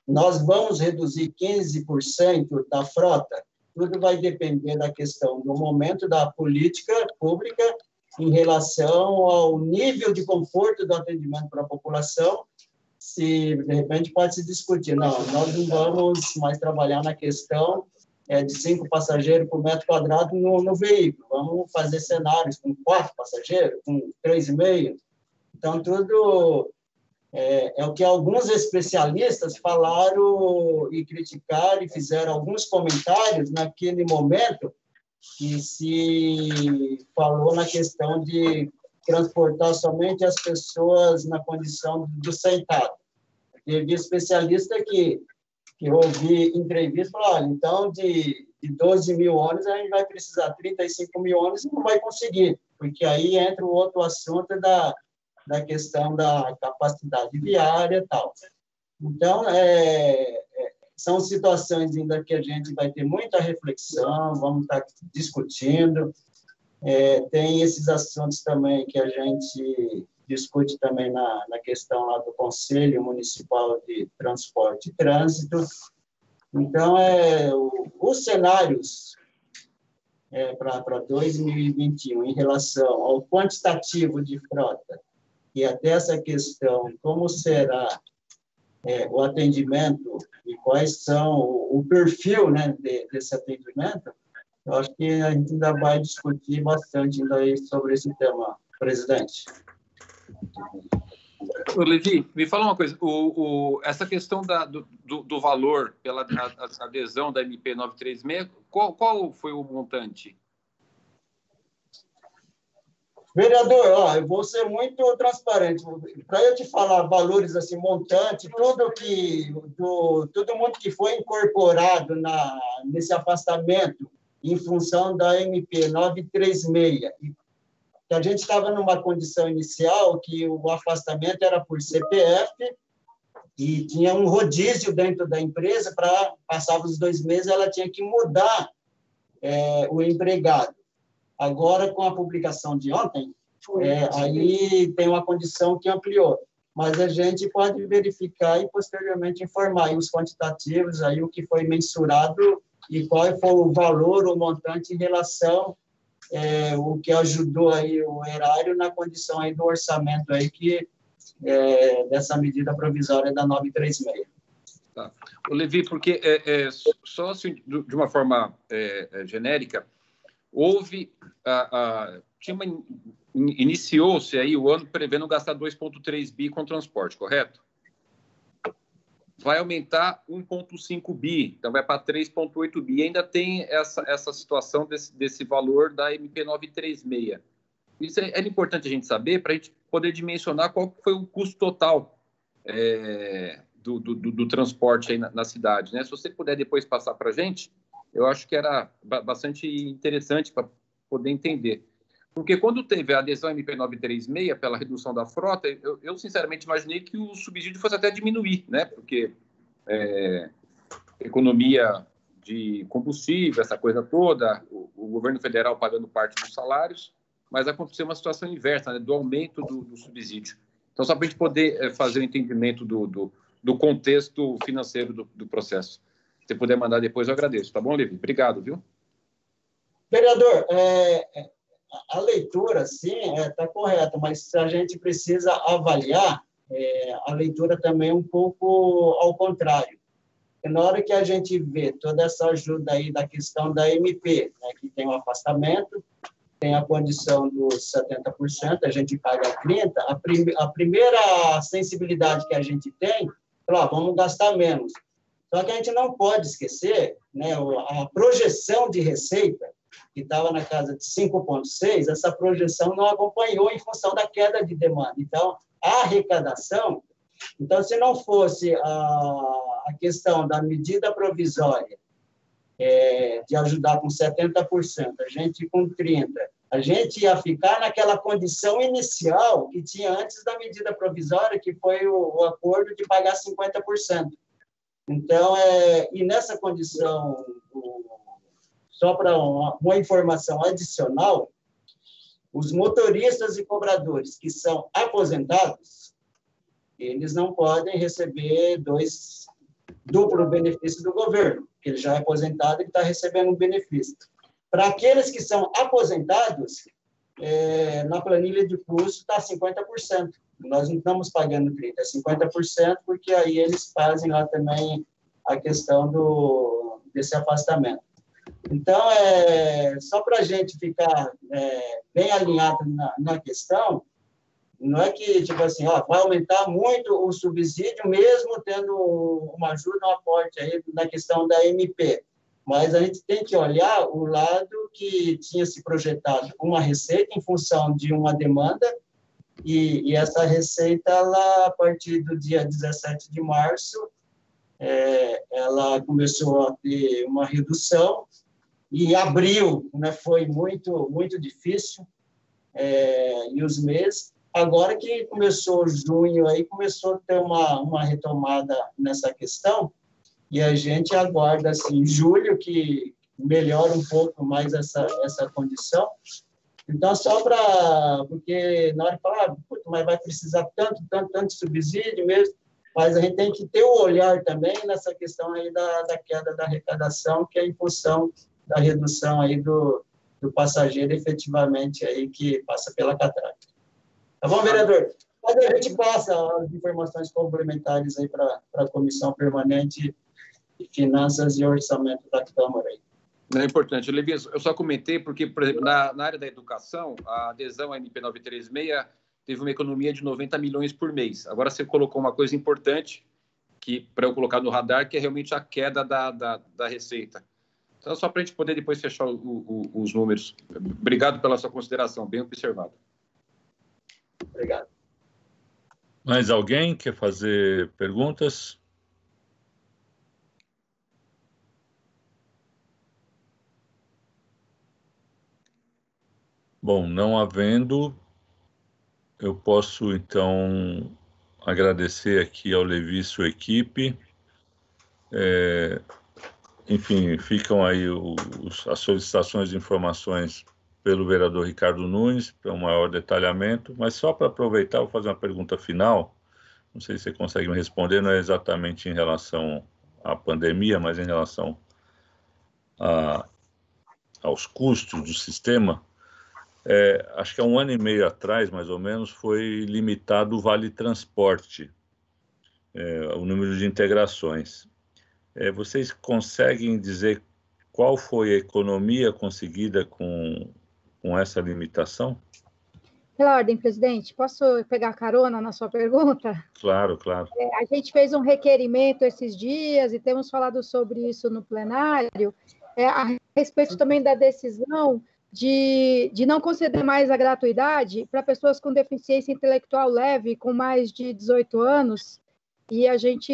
Nós vamos reduzir 15% da frota? Tudo vai depender da questão do momento da política pública em relação ao nível de conforto do atendimento para a população. Se, de repente, pode se discutir, não, nós não vamos mais trabalhar na questão de 5 passageiros por metro quadrado no veículo. Vamos fazer cenários com 4 passageiros, com 3,5. Então, tudo é o que alguns especialistas falaram e criticaram e fizeram alguns comentários naquele momento que se falou na questão de transportar somente as pessoas na condição do sentado. Teve especialista que eu ouvi entrevista, falou, olha, então, de 12 mil ônibus, a gente vai precisar 35 mil ônibus e não vai conseguir, porque aí entra o outro assunto da questão da capacidade viária e tal. Então, são situações ainda que a gente vai ter muita reflexão, vamos estar discutindo. Tem esses assuntos também que a gente discute também na questão lá do Conselho Municipal de Transporte e Trânsito. Então, os cenários para 2021 em relação ao quantitativo de frota e até essa questão, como será o atendimento e quais são o perfil, né, desse atendimento, eu acho que a gente ainda vai discutir bastante ainda aí sobre esse tema, presidente. Levi, me fala uma coisa, essa questão do valor pela adesão da MP 936, qual foi o montante? Vereador, eu vou ser muito transparente. Para eu te falar valores assim, montante, todo mundo que foi incorporado nesse afastamento em função da MP 936, que a gente estava numa condição inicial que o afastamento era por CPF e tinha um rodízio dentro da empresa para, passados os 2 meses, ela tinha que mudar o empregado. Agora, com a publicação de ontem, aí tem uma condição que ampliou. Mas a gente pode verificar e, posteriormente, informar aí os quantitativos, aí o que foi mensurado e qual foi o valor, o montante em relação o que ajudou aí o erário na condição aí do orçamento aí dessa medida provisória da 936. Tá. O Levi, porque só assim, de uma forma genérica, iniciou-se aí o ano prevendo gastar 2,3 bi com transporte, correto? vai aumentar 1,5 bi, então vai para 3,8 bi. E ainda tem essa situação desse valor da MP 936. Isso é importante a gente saber para a gente poder dimensionar qual foi o custo total do transporte aí na cidade, né? Se você puder depois passar para a gente, eu acho que era bastante interessante para poder entender. Porque quando teve a adesão à MP 936 pela redução da frota, eu sinceramente imaginei que o subsídio fosse até diminuir, né? Porque economia de combustível, essa coisa toda, o governo federal pagando parte dos salários, mas aconteceu uma situação inversa, né, do aumento do subsídio. Então, só para a gente poder fazer o entendimento do contexto financeiro do processo. Se puder mandar depois, eu agradeço. Tá bom, Levi? Obrigado, viu? Vereador, a leitura, sim, está correta, mas a gente precisa avaliar a leitura também um pouco ao contrário. E na hora que a gente vê toda essa ajuda aí da questão da MP, né, que tem um afastamento, tem a condição dos 70%, a gente paga 30%, a primeira sensibilidade que a gente tem, vamos gastar menos. Só que a gente não pode esquecer, né, a projeção de receita, que estava na casa de 5,6%, essa projeção não acompanhou em função da queda de demanda. Então, a arrecadação, se não fosse a questão da medida provisória, de ajudar com 70%, a gente com 30%, a gente ia ficar naquela condição inicial que tinha antes da medida provisória, que foi o acordo de pagar 50%. Então, e nessa condição, só para uma informação adicional, os motoristas e cobradores que são aposentados, eles não podem receber duplo benefício do governo, porque ele já é aposentado e está recebendo um benefício. Para aqueles que são aposentados, na planilha de custo está 50%. Nós não estamos pagando 30%, é 50%, porque aí eles fazem lá também a questão desse afastamento. Então, só para a gente ficar bem alinhado na questão, não é que, tipo assim, vai aumentar muito o subsídio, mesmo tendo uma ajuda, um aporte aí na questão da MP. Mas a gente tem que olhar o lado que tinha se projetado uma receita em função de uma demanda, e essa receita, ela, a partir do dia 17 de março, ela começou a ter uma redução, e abril, né, foi muito, muito difícil, e os meses. Agora que começou junho, aí começou a ter uma retomada nessa questão, e a gente aguarda, assim, julho, que melhora um pouco mais essa condição. Então, porque na hora de falar, mas vai precisar tanto subsídio mesmo, mas a gente tem que ter o olhar também nessa questão aí da queda da arrecadação, que é em função da redução aí do passageiro efetivamente aí que passa pela catraca. Tá bom, vereador? Mas a gente passa as informações complementares aí para a Comissão Permanente de Finanças e Orçamento da Câmara aí. É importante. Levi, eu só comentei porque, por exemplo, na área da educação, a adesão à MP 936 teve uma economia de 90 milhões por mês. Agora você colocou uma coisa importante para eu colocar no radar, que é realmente a queda da receita. Então, só para a gente poder depois fechar os números. Obrigado pela sua consideração, bem observado. Obrigado. Mais alguém quer fazer perguntas? Bom, não havendo, eu posso, então, agradecer aqui ao Levi e sua equipe. Enfim, ficam aí as solicitações de informações pelo vereador Ricardo Nunes, para um maior detalhamento, mas só para aproveitar, vou fazer uma pergunta final, não sei se você consegue me responder, não é exatamente em relação à pandemia, mas em relação aos custos do sistema. Acho que há 1 ano e meio atrás, mais ou menos, foi limitado o Vale Transporte, o número de integrações. Vocês conseguem dizer qual foi a economia conseguida com essa limitação? Pela ordem, presidente, posso pegar carona na sua pergunta? Claro, claro. A gente fez um requerimento esses dias e temos falado sobre isso no plenário, a respeito também da decisão de não conceder mais a gratuidade para pessoas com deficiência intelectual leve, com mais de 18 anos, e a gente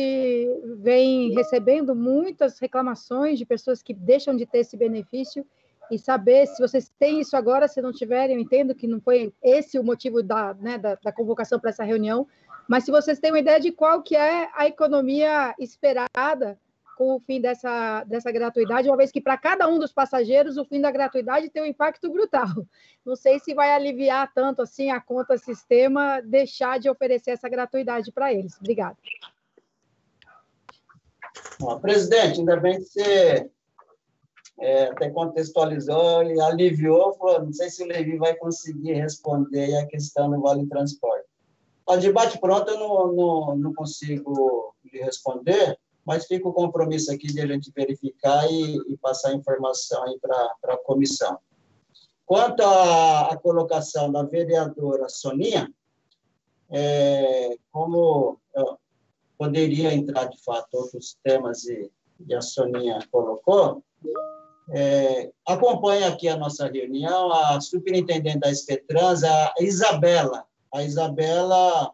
vem recebendo muitas reclamações de pessoas que deixam de ter esse benefício, e saber se vocês têm isso agora, se não tiverem, eu entendo que não foi esse o motivo da convocação para essa reunião, mas se vocês têm uma ideia de qual que é a economia esperada com o fim dessa gratuidade, uma vez que para cada um dos passageiros o fim da gratuidade tem um impacto brutal. Não sei se vai aliviar tanto assim a conta sistema deixar de oferecer essa gratuidade para eles. Obrigada. Presidente, ainda bem que você até contextualizou e aliviou, falou, não sei se o Levi vai conseguir responder a questão do Vale Transporte. O debate pronto eu não consigo lhe responder, mas fica o compromisso aqui de a gente verificar e passar a informação aí para a comissão. Quanto à colocação da vereadora Soninha, como poderia entrar, de fato, outros temas e a Soninha colocou, acompanha aqui a nossa reunião a superintendente da SPTrans, a Isabela. A Isabela,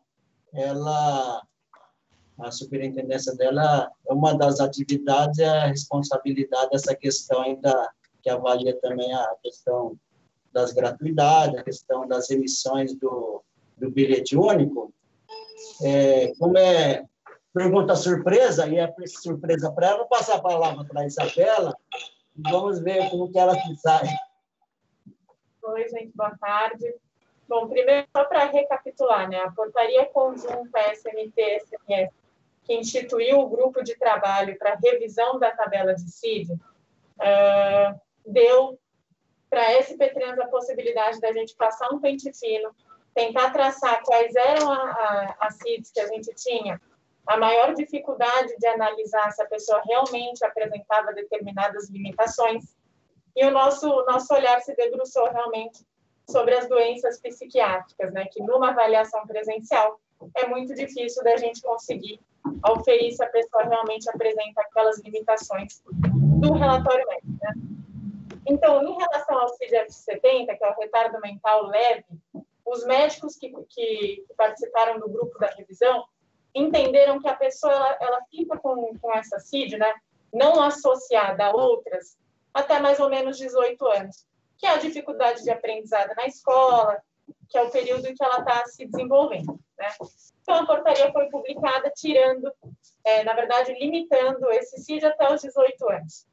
a superintendência dela, uma das atividades é a responsabilidade dessa questão ainda, que avalia também a questão das gratuidades, a questão das emissões do bilhete único. Como é pergunta surpresa, e é surpresa para ela, vou passar a palavra para a Isabela, e vamos ver como que ela se sai. Oi, gente, boa tarde. Bom, primeiro, só para recapitular, né, a portaria conjunta SMT-SMS, que instituiu o grupo de trabalho para revisão da tabela de CID, deu para a SPTrans a possibilidade da gente passar um pente fino, tentar traçar quais eram as CIDs que a gente tinha, a maior dificuldade de analisar se a pessoa realmente apresentava determinadas limitações, e o nosso olhar se debruçou realmente sobre as doenças psiquiátricas, né, que numa avaliação presencial é muito difícil da gente conseguir auferir se a pessoa realmente apresenta aquelas limitações do relatório médico, né? Então, em relação ao CID-F70, que é o retardo mental leve, os médicos que participaram do grupo da revisão entenderam que a pessoa ela fica com essa CID, né, não associada a outras, até mais ou menos 18 anos, que é a dificuldade de aprendizado na escola, que é o período em que ela está se desenvolvendo, né? Então, a portaria foi publicada tirando, na verdade, limitando esse CID até os 18 anos.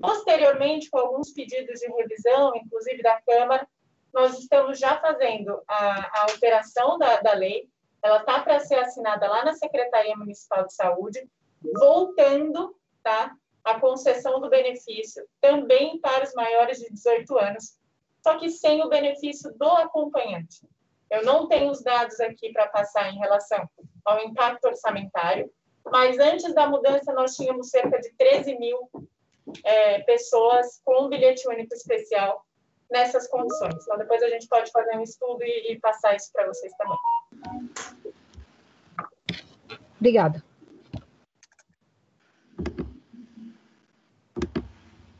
Posteriormente, com alguns pedidos de revisão, inclusive da Câmara, nós estamos já fazendo a alteração da lei. Ela está para ser assinada lá na Secretaria Municipal de Saúde, voltando, tá, a concessão do benefício também para os maiores de 18 anos, só que sem o benefício do acompanhante. Eu não tenho os dados aqui para passar em relação ao impacto orçamentário, mas antes da mudança nós tínhamos cerca de 13 mil pessoas com um bilhete único especial nessas condições. Então, depois a gente pode fazer um estudo e passar isso para vocês também. Obrigada.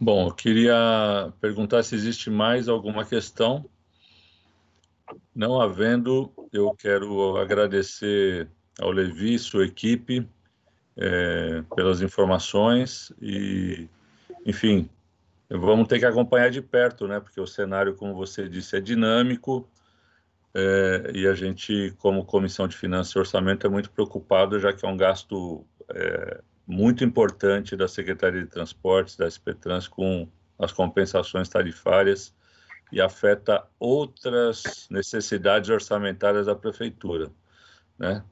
Bom, eu queria perguntar se existe mais alguma questão. Não havendo, eu quero agradecer ao Levi e sua equipe pelas informações e, enfim, vamos ter que acompanhar de perto, né? Porque o cenário, como você disse, é dinâmico e a gente, como Comissão de Finanças e Orçamento, é muito preocupado, já que é um gasto muito importante da Secretaria de Transportes, da SPTrans, com as compensações tarifárias e afeta outras necessidades orçamentárias da Prefeitura, né?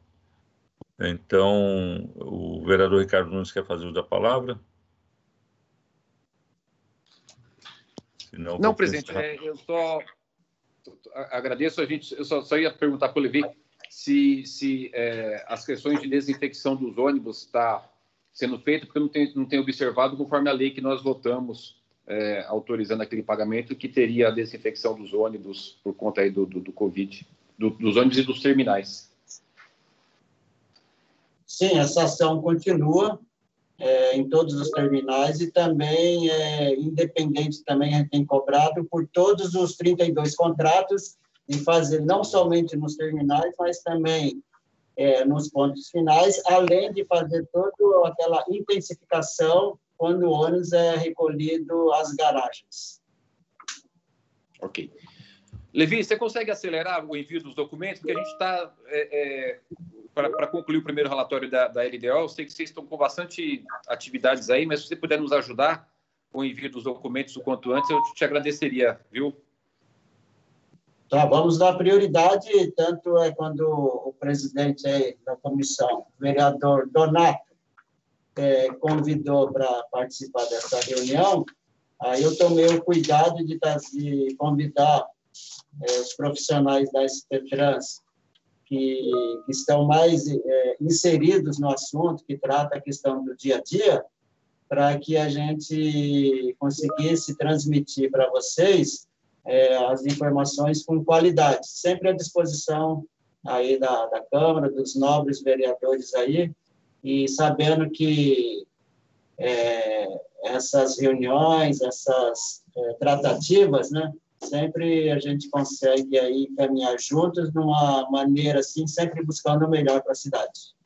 Então, o vereador Ricardo Nunes quer fazer uso da palavra? Não, presidente, eu só agradeço, eu só ia perguntar para o Levi se as questões de desinfecção dos ônibus está sendo feito, porque eu não tenho observado conforme a lei que nós votamos autorizando aquele pagamento, que teria a desinfecção dos ônibus por conta aí do Covid, dos ônibus e dos terminais. Sim, essa ação continua em todos os terminais e também, independente, também a gente tem cobrado por todos os 32 contratos e fazer não somente nos terminais, mas também nos pontos finais, além de fazer toda aquela intensificação quando o ônibus é recolhido às garagens. Ok. Levi, você consegue acelerar o envio dos documentos? Porque a gente está, para concluir o primeiro relatório da LDO, eu sei que vocês estão com bastante atividades aí, mas se você puder nos ajudar com o envio dos documentos o quanto antes, eu te agradeceria, viu? Tá, vamos dar prioridade, tanto quando o presidente da comissão, o vereador Donato, convidou para participar dessa reunião, aí eu tomei o cuidado de convidar os profissionais da SP Trans que estão mais inseridos no assunto, que trata a questão do dia a dia, para que a gente conseguisse transmitir para vocês as informações com qualidade, sempre à disposição aí da Câmara, dos nobres vereadores aí, e sabendo que essas reuniões, essas tratativas, né, sempre a gente consegue aí caminhar juntos de uma maneira assim, sempre buscando o melhor para a cidade.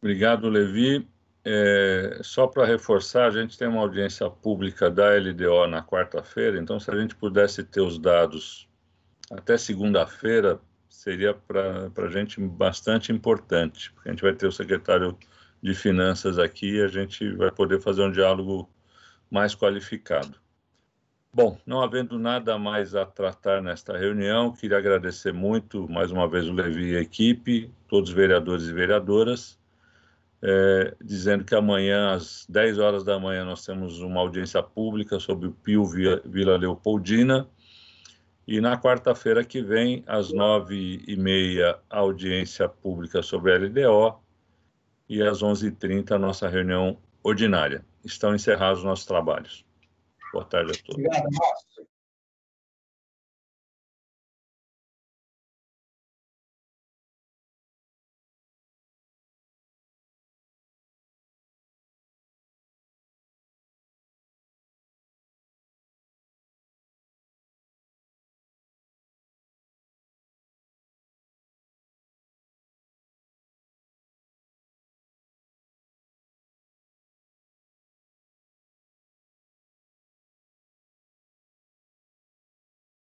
Obrigado, Levi. Só para reforçar, a gente tem uma audiência pública da LDO na quarta-feira, então se a gente pudesse ter os dados até segunda-feira, seria para a gente bastante importante, porque a gente vai ter o secretário de Finanças aqui e a gente vai poder fazer um diálogo mais qualificado. Bom, não havendo nada mais a tratar nesta reunião, queria agradecer muito, mais uma vez, o Levi e a equipe, todos os vereadores e vereadoras, dizendo que amanhã, às 10 horas da manhã, nós temos uma audiência pública sobre o Pio Vila Leopoldina, e na quarta-feira que vem, às 9h30, audiência pública sobre a LDO, e às 11h30, a nossa reunião ordinária. Estão encerrados os nossos trabalhos. Boa tarde a todos. Obrigado, Márcio.